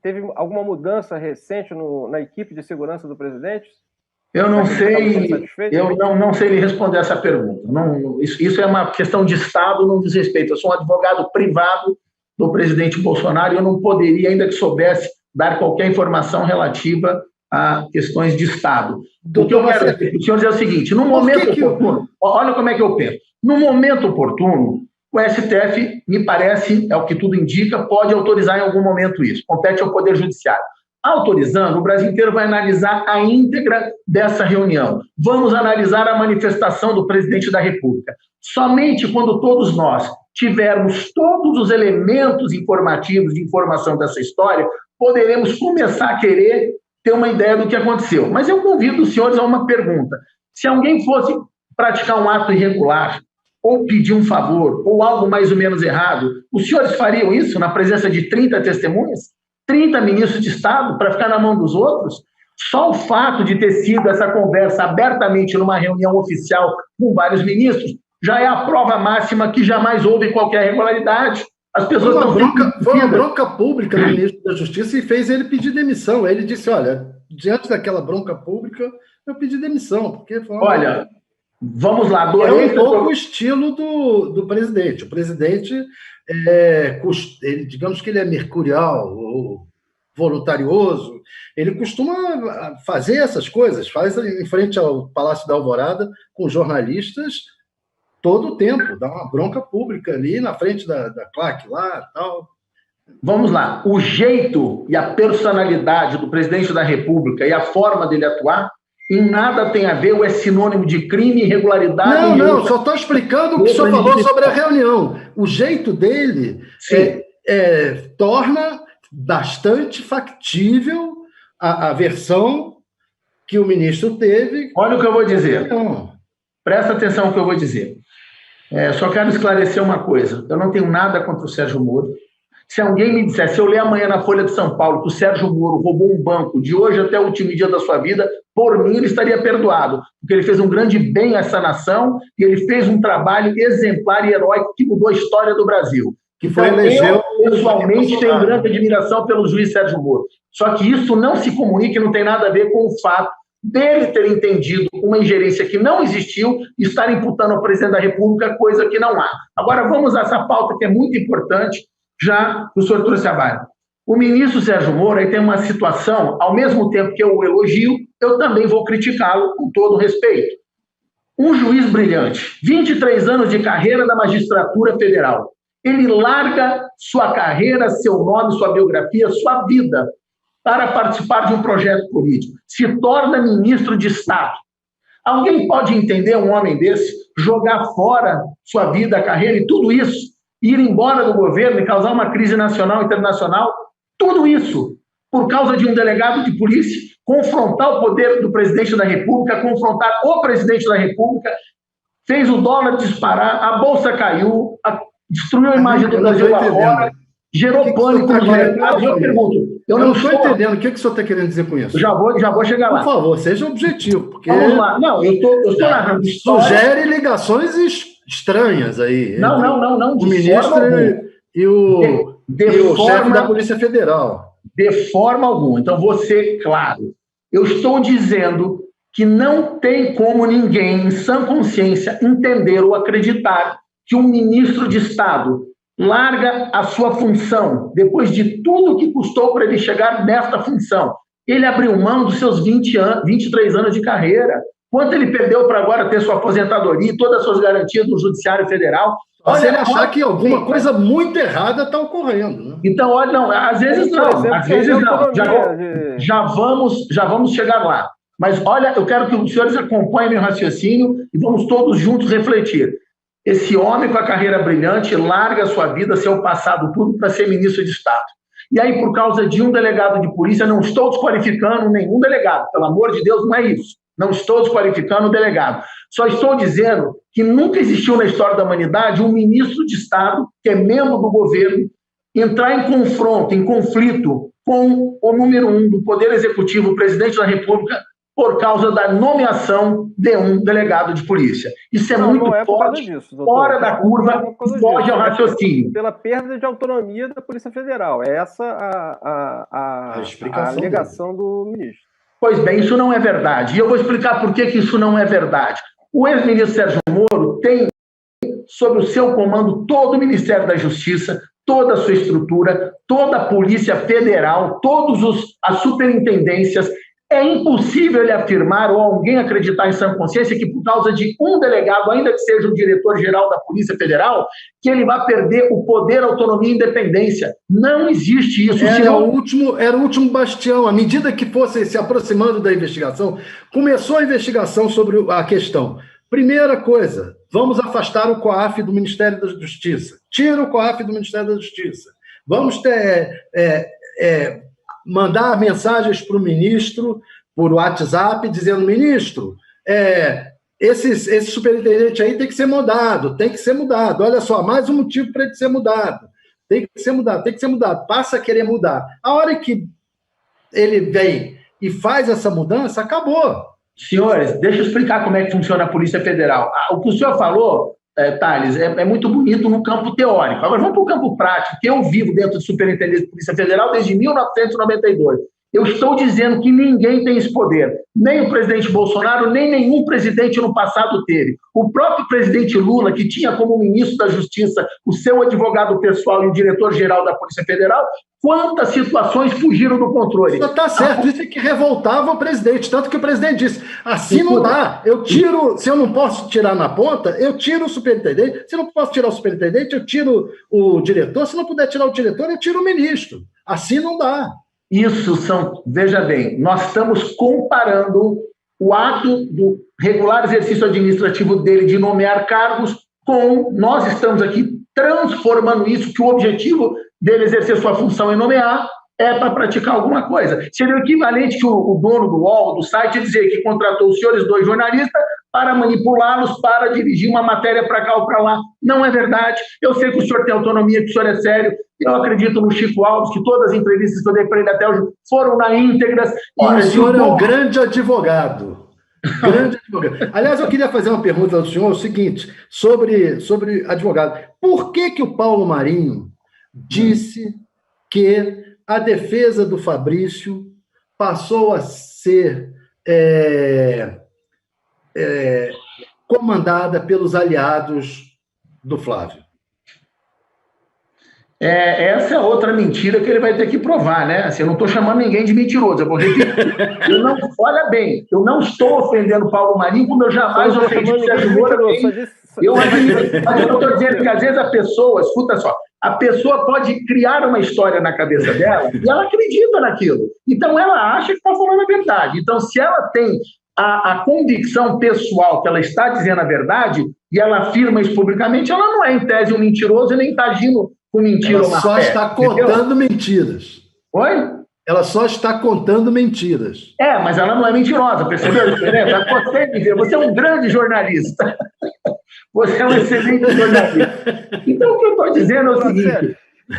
Teve alguma mudança recente na equipe de segurança do presidente?
Eu não sei,
satisfeito?
eu não sei lhe responder essa pergunta. Não, isso é uma questão de Estado, não diz respeito. Eu sou um advogado privado do presidente Bolsonaro e eu não poderia, ainda que soubesse, dar qualquer informação relativa a questões de Estado. O que eu quero dizer para os senhores é o seguinte: no momento oportuno, olha como é que eu penso. No momento oportuno, o STF, me parece, é o que tudo indica, pode autorizar em algum momento isso. Compete ao Poder Judiciário. Autorizando, o Brasil inteiro vai analisar a íntegra dessa reunião. Vamos analisar a manifestação do presidente da República. Somente quando todos nós tivermos todos os elementos informativos de informação dessa história, poderemos começar a querer ter uma ideia do que aconteceu. Mas eu convido os senhores a uma pergunta. Se alguém fosse praticar um ato irregular, ou pedir um favor, ou algo mais ou menos errado, os senhores fariam isso na presença de 30 testemunhas? 30 ministros de Estado para ficar na mão dos outros? Só o fato de ter sido essa conversa abertamente numa reunião oficial com vários ministros já é a prova máxima que jamais houve qualquer irregularidade. As pessoas
foi uma bronca pública do ministro da Justiça e fez ele pedir demissão. Ele disse, olha, diante daquela bronca pública, eu pedi demissão. Porque
olha, vamos lá.
É um pouco o estilo do presidente. O presidente, ele, digamos que ele é mercurial, ou voluntarioso, ele costuma fazer essas coisas, faz em frente ao Palácio da Alvorada com jornalistas todo o tempo, dá uma bronca pública ali na frente da claque lá e tal.
Vamos lá. O jeito e a personalidade do presidente da República e a forma dele atuar em nada tem a ver, ou é sinônimo de crime, irregularidade...
Não, só estou explicando o que o senhor falou sobre a reunião. O jeito dele torna bastante factível a versão que o ministro teve.
Olha o que eu vou dizer. Presta atenção no que eu vou dizer. Só quero esclarecer uma coisa. Eu não tenho nada contra o Sérgio Moro. Se alguém me disser, se eu ler amanhã na Folha de São Paulo que o Sérgio Moro roubou um banco de hoje até o último dia da sua vida, por mim ele estaria perdoado, porque ele fez um grande bem a essa nação e ele fez um trabalho exemplar e heróico que mudou a história do Brasil.
Que foi elegeu.
Eu, pessoalmente, tenho grande admiração pelo juiz Sérgio Moro. Só que isso não se comunica e não tem nada a ver com o fato dele ter entendido uma ingerência que não existiu e estar imputando ao presidente da República coisa que não há. Agora, vamos a essa pauta que é muito importante, já que o senhor trouxe a baila. O ministro Sérgio Moro aí tem uma situação, ao mesmo tempo que eu o elogio, eu também vou criticá-lo com todo respeito. Um juiz brilhante, 23 anos de carreira na magistratura federal. Ele larga sua carreira, seu nome, sua biografia, sua vida para participar de um projeto político. Se torna ministro de Estado. Alguém pode entender um homem desse jogar fora sua vida, carreira e tudo isso, ir embora do governo e causar uma crise nacional e internacional? Tudo isso por causa de um delegado de polícia, confrontar o poder do presidente da República, confrontar o presidente da República, fez o dólar disparar, a bolsa caiu, destruiu a imagem do Brasil lá fora, gerou pânico nos mercados. Eu pergunto,
eu não estou entendendo o que o senhor está querendo dizer com isso.
Já vou chegar lá.
Por favor, seja objetivo. Porque
vamos lá. Não, eu estou narrando história.
Sugere ligações estranhas aí.
Não.
O ministro e o chefe da Polícia Federal.
De forma alguma. Então, vou ser claro. Eu estou dizendo que não tem como ninguém, em sã consciência, entender ou acreditar que um ministro de Estado larga a sua função, depois de tudo que custou para ele chegar nesta função. Ele abriu mão dos seus 23 anos de carreira. Quanto ele perdeu para agora ter sua aposentadoria e todas as suas garantias do Judiciário Federal?
Olha, ele achar que alguma coisa muito errada está ocorrendo. Né?
Então, olha, não, às vezes não. Já vamos chegar lá. Mas, olha, eu quero que os senhores acompanhem meu raciocínio e vamos todos juntos refletir. Esse homem com a carreira brilhante larga a sua vida, seu passado tudo, para ser ministro de Estado. E aí, por causa de um delegado de polícia, não estou desqualificando nenhum delegado, pelo amor de Deus, não é isso. Não estou desqualificando o delegado. Só estou dizendo que nunca existiu na história da humanidade um ministro de Estado, que é membro do governo, entrar em confronto, em conflito com o número 1 do Poder Executivo, o presidente da República, por causa da nomeação de um delegado de polícia. Isso é muito forte, fora da curva, foge ao raciocínio.
Pela perda de autonomia da Polícia Federal. É essa a alegação do ministro.
Pois bem, isso não é verdade. E eu vou explicar por que isso não é verdade. O ex-ministro Sérgio Moro tem sob o seu comando todo o Ministério da Justiça, toda a sua estrutura, toda a Polícia Federal, as superintendências. É impossível ele afirmar ou alguém acreditar em sã consciência que por causa de um delegado, ainda que seja o diretor-geral da Polícia Federal, que ele vai perder o poder, autonomia e independência. Não existe isso.
Era o último bastião. À medida que fosse se aproximando da investigação, começou a investigação sobre a questão. Primeira coisa, vamos afastar o COAF do Ministério da Justiça. Tira o COAF do Ministério da Justiça. Vamos mandar mensagens para o ministro por WhatsApp dizendo: ministro, esse superintendente aí tem que ser mudado. Olha só, mais um motivo para ele ser mudado. Tem que ser mudado. Passa a querer mudar. A hora que ele vem e faz essa mudança, acabou.
Senhores, deixa eu explicar como é que funciona a Polícia Federal. O que o senhor falou, Thales, é muito bonito no campo teórico. Agora vamos para o campo prático, que eu vivo dentro de Superintendência de Polícia Federal desde 1992. Eu estou dizendo que ninguém tem esse poder. Nem o presidente Bolsonaro, nem nenhum presidente no passado teve. O próprio presidente Lula, que tinha como ministro da Justiça o seu advogado pessoal e o diretor-geral da Polícia Federal, quantas situações fugiram do controle?
Isso está certo, isso é que revoltava o presidente. Tanto que o presidente disse: assim não dá, eu tiro, se eu não posso tirar na ponta, eu tiro o superintendente, se não posso tirar o superintendente, eu tiro o diretor, se não puder tirar o diretor, eu tiro o ministro. Assim não dá.
Veja bem, nós estamos comparando o ato do regular exercício administrativo dele de nomear cargos nós estamos aqui transformando isso, que o objetivo dele exercer sua função e nomear é para praticar alguma coisa. Seria o equivalente que o dono do UOL, do site, dizer que contratou os senhores 2 jornalistas para manipulá-los, para dirigir uma matéria para cá ou para lá. Não é verdade. Eu sei que o senhor tem autonomia, que o senhor é sério. Eu acredito no Chico Alves, que todas as entrevistas que eu dei para ele até hoje foram na íntegras.
O senhor é um grande advogado. Grande advogado. Aliás, eu queria fazer uma pergunta ao senhor, o seguinte, sobre advogado. Por que o Paulo Marinho disse que a defesa do Fabrício passou a ser comandada pelos aliados do Flávio?
Essa é outra mentira que ele vai ter que provar, né? Assim, eu não estou chamando ninguém de mentiroso, eu vou repetir. Olha bem, eu não estou ofendendo Paulo Marinho, como eu jamais ofendi o Sérgio Moro. Mas eu estou dizendo que às vezes a pessoa, escuta só, a pessoa pode criar uma história na cabeça dela e ela acredita naquilo. Então ela acha que está falando a verdade. Então, se ela tem a convicção pessoal que ela está dizendo a verdade e ela afirma isso publicamente, ela não é, em tese, um mentiroso e nem está agindo com mentira ou má fé.
Ela só está contando mentiras.
Oi?
Ela só está contando mentiras.
Mas ela não é mentirosa, percebeu a diferença? Você me vê, você é um grande jornalista. Você é um excelente jornalista. Então, o que eu estou dizendo é o seguinte: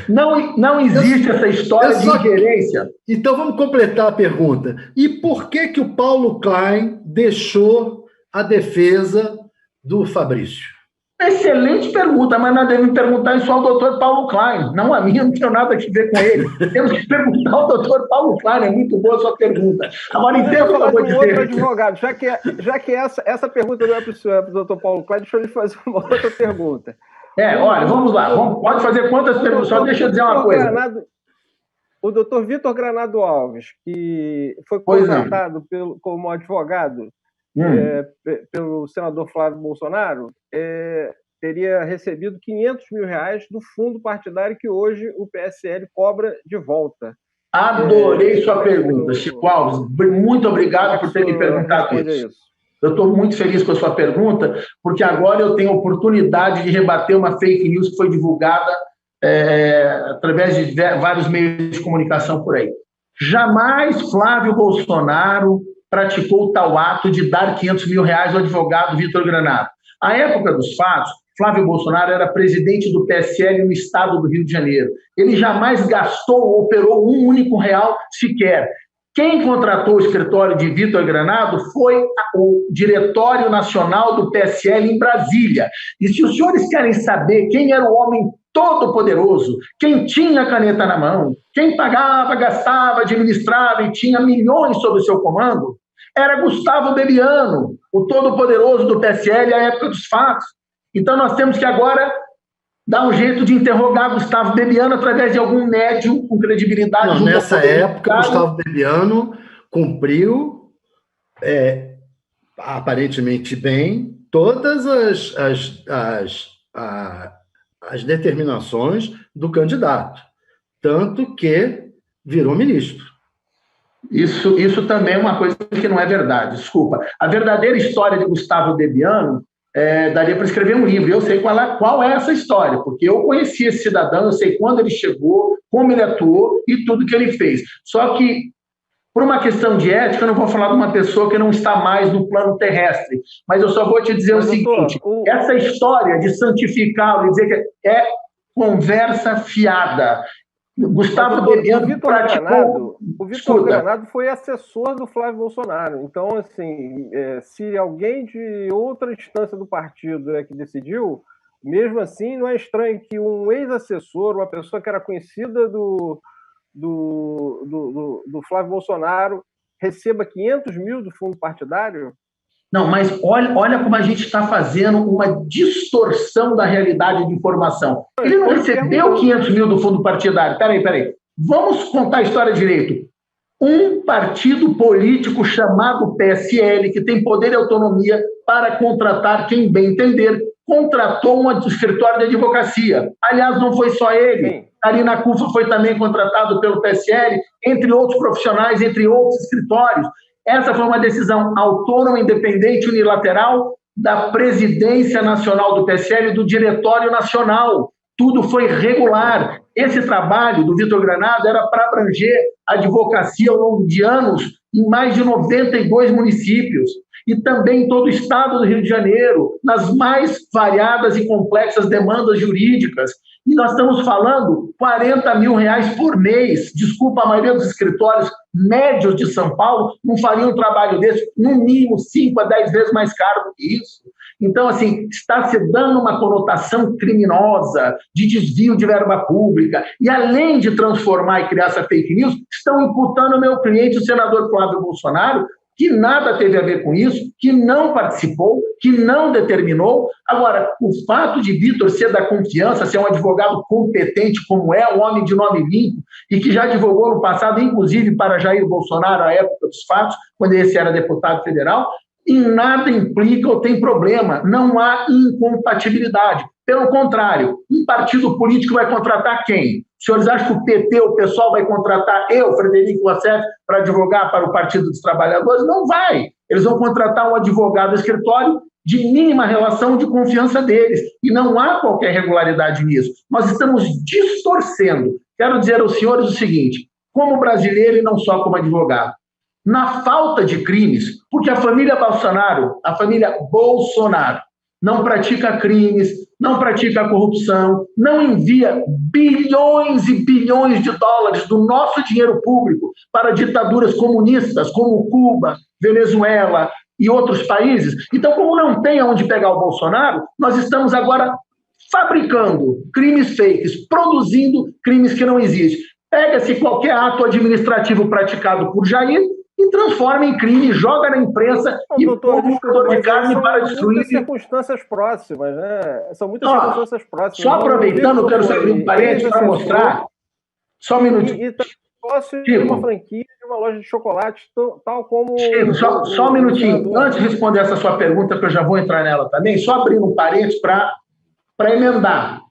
não existe essa história de ingerência.
Então, vamos completar a pergunta. E por que o Paulo Klein deixou a defesa do Fabrício?
Excelente pergunta, mas nós devemos perguntar isso ao doutor Paulo Klein. Não a minha, não tenho nada a ver com ele. Temos que perguntar ao doutor Paulo Klein, é muito boa a sua pergunta. Agora, entendo o que eu vou dizer.
Outro advogado, já que essa pergunta não é para o senhor, é para o doutor Paulo Klein, deixa eu lhe fazer uma outra pergunta.
Olha, vamos lá, pode fazer quantas perguntas, só deixa eu dizer uma coisa.
O doutor Vitor Granado Alves, que foi contratado como advogado pelo senador Flávio Bolsonaro, teria recebido R$500 mil do fundo partidário que hoje o PSL cobra de volta.
Adorei sua pergunta, Chico Alves. Muito obrigado por ter me perguntado isso. Eu estou muito feliz com a sua pergunta, porque agora eu tenho a oportunidade de rebater uma fake news que foi divulgada através de vários meios de comunicação por aí. Jamais Flávio Bolsonaro praticou tal ato de dar R$500 mil ao advogado Vitor Granado. À época dos fatos, Flávio Bolsonaro era presidente do PSL no estado do Rio de Janeiro. Ele jamais gastou ou operou um único real sequer. Quem contratou o escritório de Vitor Granado foi o Diretório Nacional do PSL em Brasília. E se os senhores querem saber quem era o homem todo poderoso, quem tinha a caneta na mão, quem pagava, gastava, administrava e tinha milhões sob o seu comando, era Gustavo Bebiano, o todo poderoso do PSL à época dos fatos. Então nós temos que agora dar um jeito de interrogar Gustavo Bebiano através de algum médium com credibilidade.
Não, nessa época, Gustavo Bebiano cumpriu aparentemente bem todas as determinações do candidato, tanto que virou ministro.
Isso também é uma coisa que não é verdade, desculpa. A verdadeira história de Gustavo Bebiano daria para escrever um livro. Eu sei qual é essa história, porque eu conheci esse cidadão, eu sei quando ele chegou, como ele atuou e tudo que ele fez. Só que, por uma questão de ética, eu não vou falar de uma pessoa que não está mais no plano terrestre, mas eu só vou te dizer o seguinte, essa história de santificá-lo e dizer que é conversa fiada. Gustavo Bebiano praticou...
O Vitor Granado foi assessor do Flávio Bolsonaro. Então, assim, se alguém de outra instância do partido é que decidiu, mesmo assim, não é estranho que um ex-assessor, uma pessoa que era conhecida do Flávio Bolsonaro, receba 500 mil do fundo partidário?
Não, mas olha como a gente está fazendo uma distorção da realidade de informação. Ele não recebeu 500 mil do fundo partidário. Peraí. Vamos contar a história direito. Um partido político chamado PSL, que tem poder e autonomia para contratar quem bem entender, contratou um escritório de advocacia. Aliás, não foi só ele. Karina Cufa foi também contratado pelo PSL, entre outros profissionais, entre outros escritórios. Essa foi uma decisão autônoma, independente, unilateral da presidência nacional do PSL e do diretório nacional. Tudo foi regular. Esse trabalho do Vitor Granado era para abranger a advocacia ao longo de anos em mais de 92 municípios e também em todo o estado do Rio de Janeiro, nas mais variadas e complexas demandas jurídicas. E nós estamos falando R$40 mil por mês. Desculpa, a maioria dos escritórios médios de São Paulo não fariam um trabalho desse, no mínimo 5 a 10 vezes mais caro do que isso. Então, assim, está se dando uma conotação criminosa de desvio de verba pública. E, além de transformar e criar essa fake news, estão imputando ao meu cliente, o senador Flávio Bolsonaro, que nada teve a ver com isso, que não participou, que não determinou. Agora, o fato de Vitor ser da confiança, ser um advogado competente como é, um homem de nome limpo, e que já advogou no passado, inclusive para Jair Bolsonaro, à época dos fatos, quando esse era deputado federal, em nada implica ou tem problema, não há incompatibilidade. Pelo contrário, um partido político vai contratar quem? Os senhores acham que o PT, o pessoal, vai contratar eu, Frederico Wassef, para advogar para o Partido dos Trabalhadores? Não vai. Eles vão contratar um advogado do escritório de mínima relação de confiança deles. E não há qualquer irregularidade nisso. Nós estamos distorcendo. Quero dizer aos senhores o seguinte, como brasileiro e não só como advogado, na falta de crimes, porque a família Bolsonaro não pratica crimes, não pratica corrupção, não envia bilhões e bilhões de dólares do nosso dinheiro público para ditaduras comunistas como Cuba, Venezuela e outros países. Então, como não tem aonde pegar o Bolsonaro, nós estamos agora fabricando crimes fakes, produzindo crimes que não existem. Pega-se qualquer ato administrativo praticado por Jair e transforma em crime, joga na imprensa e põe um motor de carne para destruir.
São muitas circunstâncias próximas, né? São muitas circunstâncias próximas.
Só aproveitando, quero só abrir um parênteses para mostrar. Só um minutinho.
E negócio de uma franquia, de uma loja de chocolate, tal como...
Chico, só um minutinho. Antes de responder essa sua pergunta, que eu já vou entrar nela também, só abrindo um parênteses para emendar.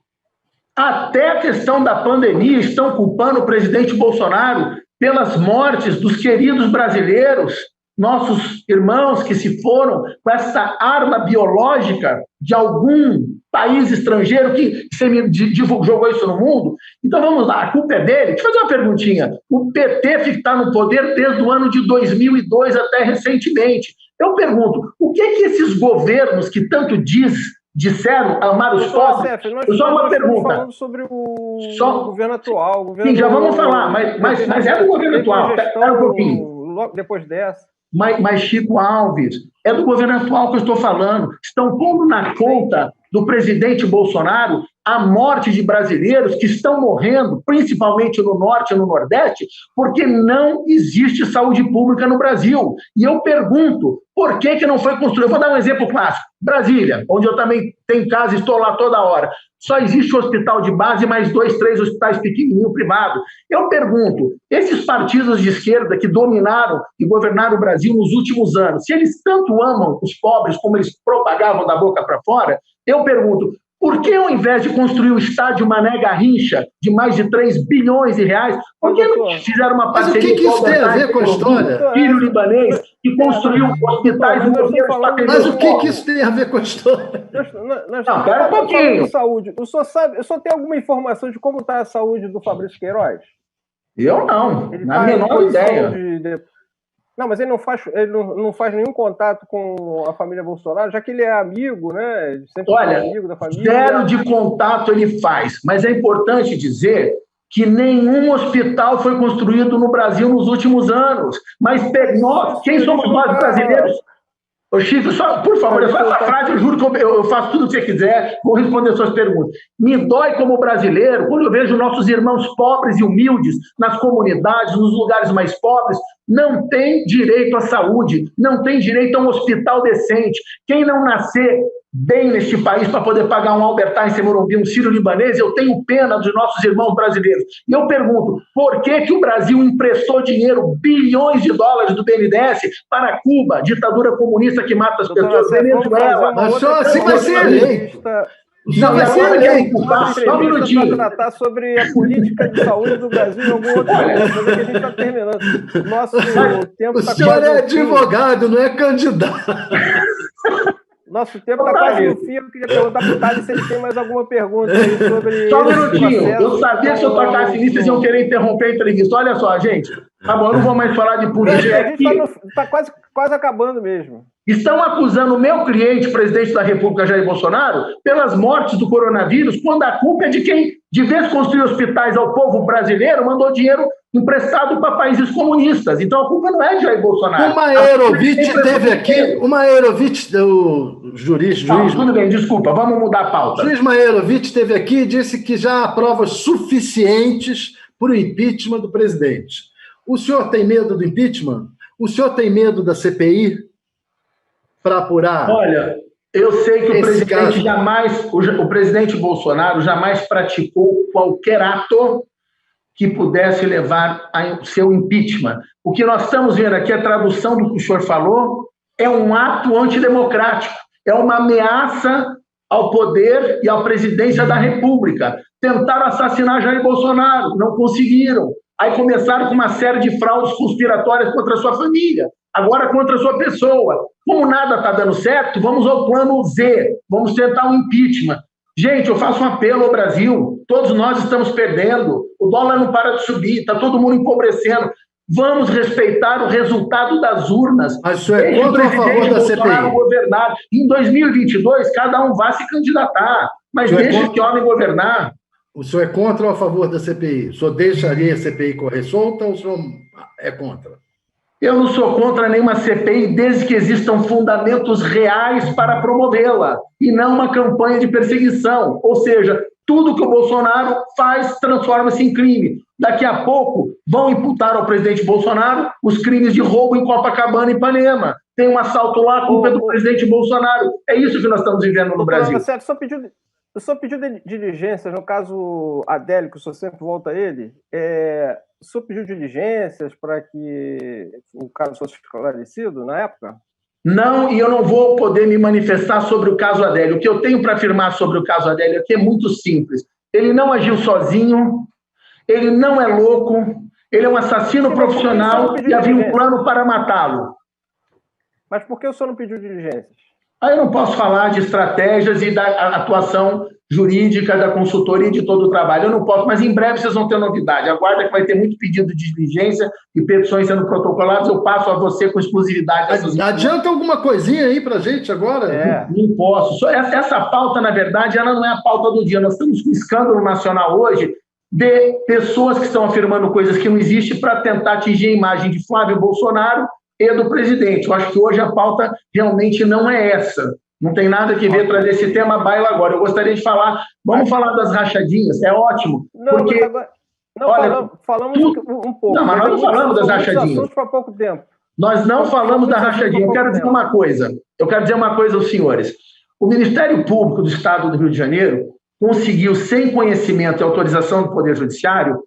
Até a questão da pandemia estão culpando o presidente Bolsonaro pelas mortes dos queridos brasileiros, nossos irmãos que se foram com essa arma biológica de algum país estrangeiro que jogou isso no mundo. Então vamos lá, a culpa é dele? Deixa eu fazer uma perguntinha. O PT está no poder desde o ano de 2002 até recentemente. Eu pergunto, o que esses governos que tanto disseram amar os pobres? Só uma pergunta.
Falando sobre o governo atual.
Sim, já vamos falar, mas é do governo atual. Espera um pouquinho.
Logo depois dessa.
Mas, Chico Alves, é do governo atual que eu estou falando. Estão pondo na conta do presidente Bolsonaro a morte de brasileiros que estão morrendo, principalmente no Norte e no Nordeste, porque não existe saúde pública no Brasil. E eu pergunto, por que não foi construído? Eu vou dar um exemplo clássico. Brasília, onde eu também tenho casa e estou lá toda hora. Só existe um hospital de base e mais 2, 3 hospitais pequenininhos privados. Eu pergunto, esses partidos de esquerda que dominaram e governaram o Brasil nos últimos anos, se eles tanto amam os pobres como eles propagavam da boca para fora, eu pergunto, por que, ao invés de construir o estádio Mané Garrincha, de mais de 3 bilhões de reais, por que não fizeram uma parceria...
Mas o que isso tem a ver com a história?
Filho libanês, que construiu hospitais no governo...
Mas o que isso tem a ver com a história?
Não, pera um pouquinho.
Saúde. O senhor tem alguma informação de como está a saúde do Fabrício Queiroz?
Eu não, na menor ideia.
Não, mas ele não faz nenhum contato com a família Bolsonaro, já que ele é amigo, né? Sempre
Olha,
amigo da família.
Zero de contato ele faz, mas é importante dizer que nenhum hospital foi construído no Brasil nos últimos anos. Mas nós, quem somos nós brasileiros? Ô Chico, só, por favor, essa frase, eu juro que eu faço tudo o que você quiser, vou responder suas perguntas. Me dói como brasileiro quando eu vejo nossos irmãos pobres e humildes nas comunidades, nos lugares mais pobres, não tem direito à saúde, não tem direito a um hospital decente. Quem não nascer bem neste país para poder pagar um Albert Einstein Morumbi, um sírio-libanês, eu tenho pena dos nossos irmãos brasileiros. E eu pergunto, por que o Brasil emprestou dinheiro, bilhões de dólares do BNDES para Cuba, ditadura comunista que mata as pessoas, Venezuela?
Mas só assim vai ser eleito.
Não, mas agora eu quero ocupar só um minutinho.
Para tratar sobre a política de saúde do Brasil em algum outro momento, mas é que a gente está terminando. Nosso tempo
o senhor é advogado, não é candidato.
Nosso tempo está quase no fim. Eu queria perguntar para o Thales se ele tem mais alguma pergunta aí sobre...
Só um minutinho. Eu sabia que se eu tocasse nisso, vocês iam querer interromper a entrevista. Olha só, gente. Tá bom, eu não vou mais falar de política.
A gente está quase acabando mesmo.
Estão acusando o meu cliente, presidente da República, Jair Bolsonaro, pelas mortes do coronavírus, quando a culpa é de quem, de vez de construir hospitais ao povo brasileiro, mandou dinheiro emprestado para países comunistas. Então a culpa não é de Jair Bolsonaro.
O Maerovitch teve aqui, o Maerovitch, o juiz...
Tudo bem, desculpa, vamos mudar a pauta.
O juiz Maerovitch teve aqui e disse que já há provas suficientes para o impeachment do presidente. O senhor tem medo do impeachment? O senhor tem medo da CPI para apurar?
Olha, eu sei que o presidente Bolsonaro jamais praticou qualquer ato que pudesse levar ao seu impeachment. O que nós estamos vendo aqui, a tradução do que o senhor falou, é um ato antidemocrático, é uma ameaça ao poder e à presidência da República. Tentaram assassinar Jair Bolsonaro, não conseguiram. Aí começaram com uma série de fraudes conspiratórias contra a sua família, agora contra a sua pessoa. Como nada está dando certo, vamos ao plano Z, vamos tentar um impeachment. Gente, eu faço um apelo ao Brasil, todos nós estamos perdendo, o dólar não para de subir, está todo mundo empobrecendo. Vamos respeitar o resultado das urnas.
Mas isso é contra ou a favor da CPI?
Governar. Em 2022, cada um vai se candidatar, mas deixa esse homem governar.
O senhor é contra ou a favor da CPI? O senhor deixaria a CPI correr solta ou o senhor é contra?
Eu não sou contra nenhuma CPI desde que existam fundamentos reais para promovê-la e não uma campanha de perseguição. Ou seja, tudo que o Bolsonaro faz transforma-se em crime. Daqui a pouco vão imputar ao presidente Bolsonaro os crimes de roubo em Copacabana e Ipanema. Tem um assalto lá, a culpa é do presidente Bolsonaro. É isso que nós estamos vivendo no Brasil.
Certo, o senhor pediu diligências, no caso Adélio, que o senhor sempre volta a ele, o senhor pediu diligências para que o caso fosse esclarecido na época?
Não, e eu não vou poder me manifestar sobre o caso Adélio. O que eu tenho para afirmar sobre o caso Adélio aqui é muito simples. Ele não agiu sozinho, ele não é louco, ele é um assassino profissional e havia um plano para matá-lo.
Mas por que o senhor não pediu diligências?
Aí eu não posso falar de estratégias e da atuação jurídica, da consultoria e de todo o trabalho. Eu não posso, mas em breve vocês vão ter novidade. Aguarda que vai ter muito pedido de diligência e petições sendo protocoladas. Eu passo a você com exclusividade.
Adianta alguma coisinha aí para a gente agora?
Não posso. Essa pauta, na verdade, ela não é a pauta do dia. Nós estamos com um escândalo nacional hoje de pessoas que estão afirmando coisas que não existem para tentar atingir a imagem de Flávio Bolsonaro e do presidente. Eu acho que hoje a pauta realmente não é essa. Não tem nada que ver trazer esse tema à baila agora. Eu gostaria de falar, vamos falar das rachadinhas, é ótimo.
Não, porque, agora, não olha, falamos um pouco.
Não, mas nós não falamos das rachadinhas.
Para pouco tempo.
Nós não falamos da rachadinha. Eu quero dizer uma coisa. Eu quero dizer uma coisa aos senhores. O Ministério Público do Estado do Rio de Janeiro conseguiu, sem conhecimento e autorização do Poder Judiciário,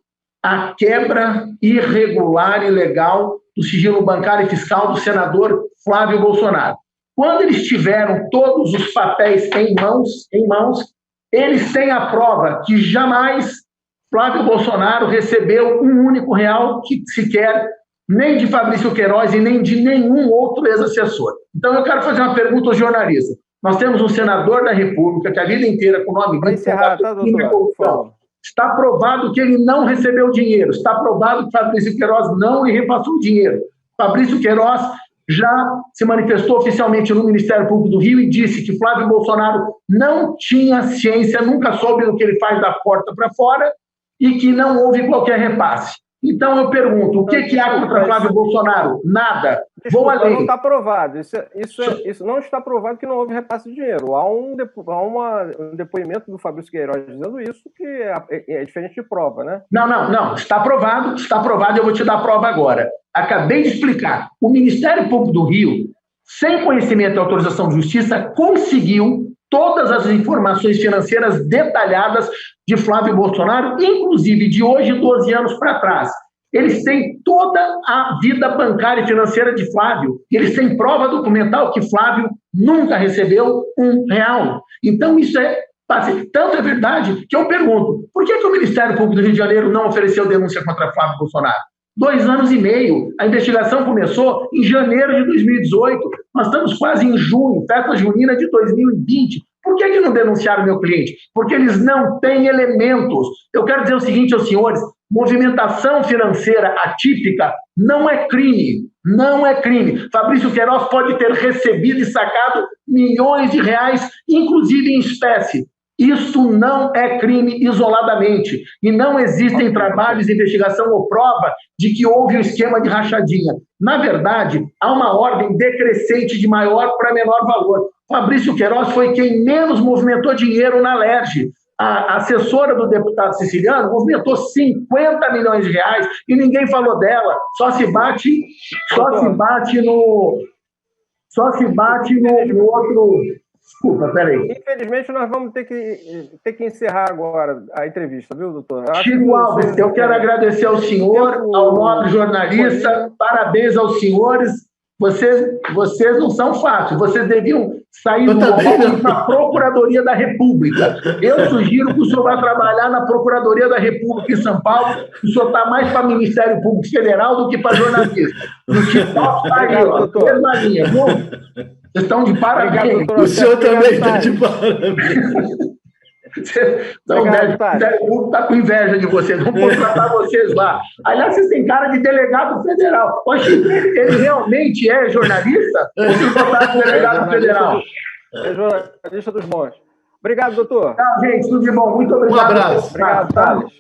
a quebra irregular e ilegal do sigilo bancário e fiscal do senador Flávio Bolsonaro. Quando eles tiveram todos os papéis em mãos, eles têm a prova que jamais Flávio Bolsonaro recebeu um único real que sequer, nem de Fabrício Queiroz e nem de nenhum outro ex-assessor. Então, eu quero fazer uma pergunta aos jornalistas. Nós temos um senador da República que a vida inteira, com o nome
vai encerrar, tá, doutor?
Está provado que ele não recebeu dinheiro. Está provado que Fabrício Queiroz não lhe repassou dinheiro. Fabrício Queiroz já se manifestou oficialmente no Ministério Público do Rio e disse que Flávio Bolsonaro não tinha ciência, nunca soube do que ele faz da porta para fora e que não houve qualquer repasse. Então, eu pergunto, o que há contra Flávio Bolsonaro? Nada. Vou além.
Não está provado. Isso não está provado que não houve repasse de dinheiro. Há um depoimento do Fabrício Queiroz dizendo isso, que é diferente de prova, né?
Não. Está provado, eu vou te dar a prova agora. Acabei de explicar. O Ministério Público do Rio, sem conhecimento e autorização de justiça, conseguiu todas as informações financeiras detalhadas de Flávio Bolsonaro, inclusive de hoje, 12 anos para trás. Eles têm toda a vida bancária e financeira de Flávio. Eles têm prova documental que Flávio nunca recebeu R$1. Então, isso tanto é verdade que eu pergunto, por que o Ministério Público do Rio de Janeiro não ofereceu denúncia contra Flávio Bolsonaro? 2 anos e meio. A investigação começou em janeiro de 2018. Nós estamos quase em junho, festa junina de 2020. Por que não denunciaram meu cliente? Porque eles não têm elementos. Eu quero dizer o seguinte aos senhores, movimentação financeira atípica não é crime. Não é crime. Fabrício Queiroz pode ter recebido e sacado milhões de reais, inclusive em espécie. Isso não é crime isoladamente. E não existem trabalhos de investigação ou prova de que houve um esquema de rachadinha. Na verdade, há uma ordem decrescente de maior para menor valor. Fabrício Queiroz foi quem menos movimentou dinheiro na LERJ. A assessora do deputado siciliano movimentou 50 milhões de reais e ninguém falou dela. Só se bate no outro... Desculpa, peraí.
Infelizmente, nós vamos ter que encerrar agora a entrevista, viu, doutor?
Chico Alves, eu quero agradecer ao senhor, ao nobre jornalista, parabéns aos senhores. Vocês não são fáceis, vocês deviam sair da Procuradoria da República. Eu sugiro que o senhor vá trabalhar na Procuradoria da República em São Paulo, o senhor está mais para o Ministério Público Federal do que para jornalista. O TikTok está aí, ó, mesma linha, viu? Vocês estão de parabéns.
O senhor também está de parabéns.
Então, o Ministério Público está com inveja de vocês, vamos contratar vocês lá. Aliás, vocês têm cara de delegado federal. Oxe, ele realmente é jornalista? Ou se botar delegado federal?
É jornalista dos bons. Obrigado, doutor.
Tchau, gente, tudo de bom. Muito obrigado.
Um abraço.
Obrigado, Thales.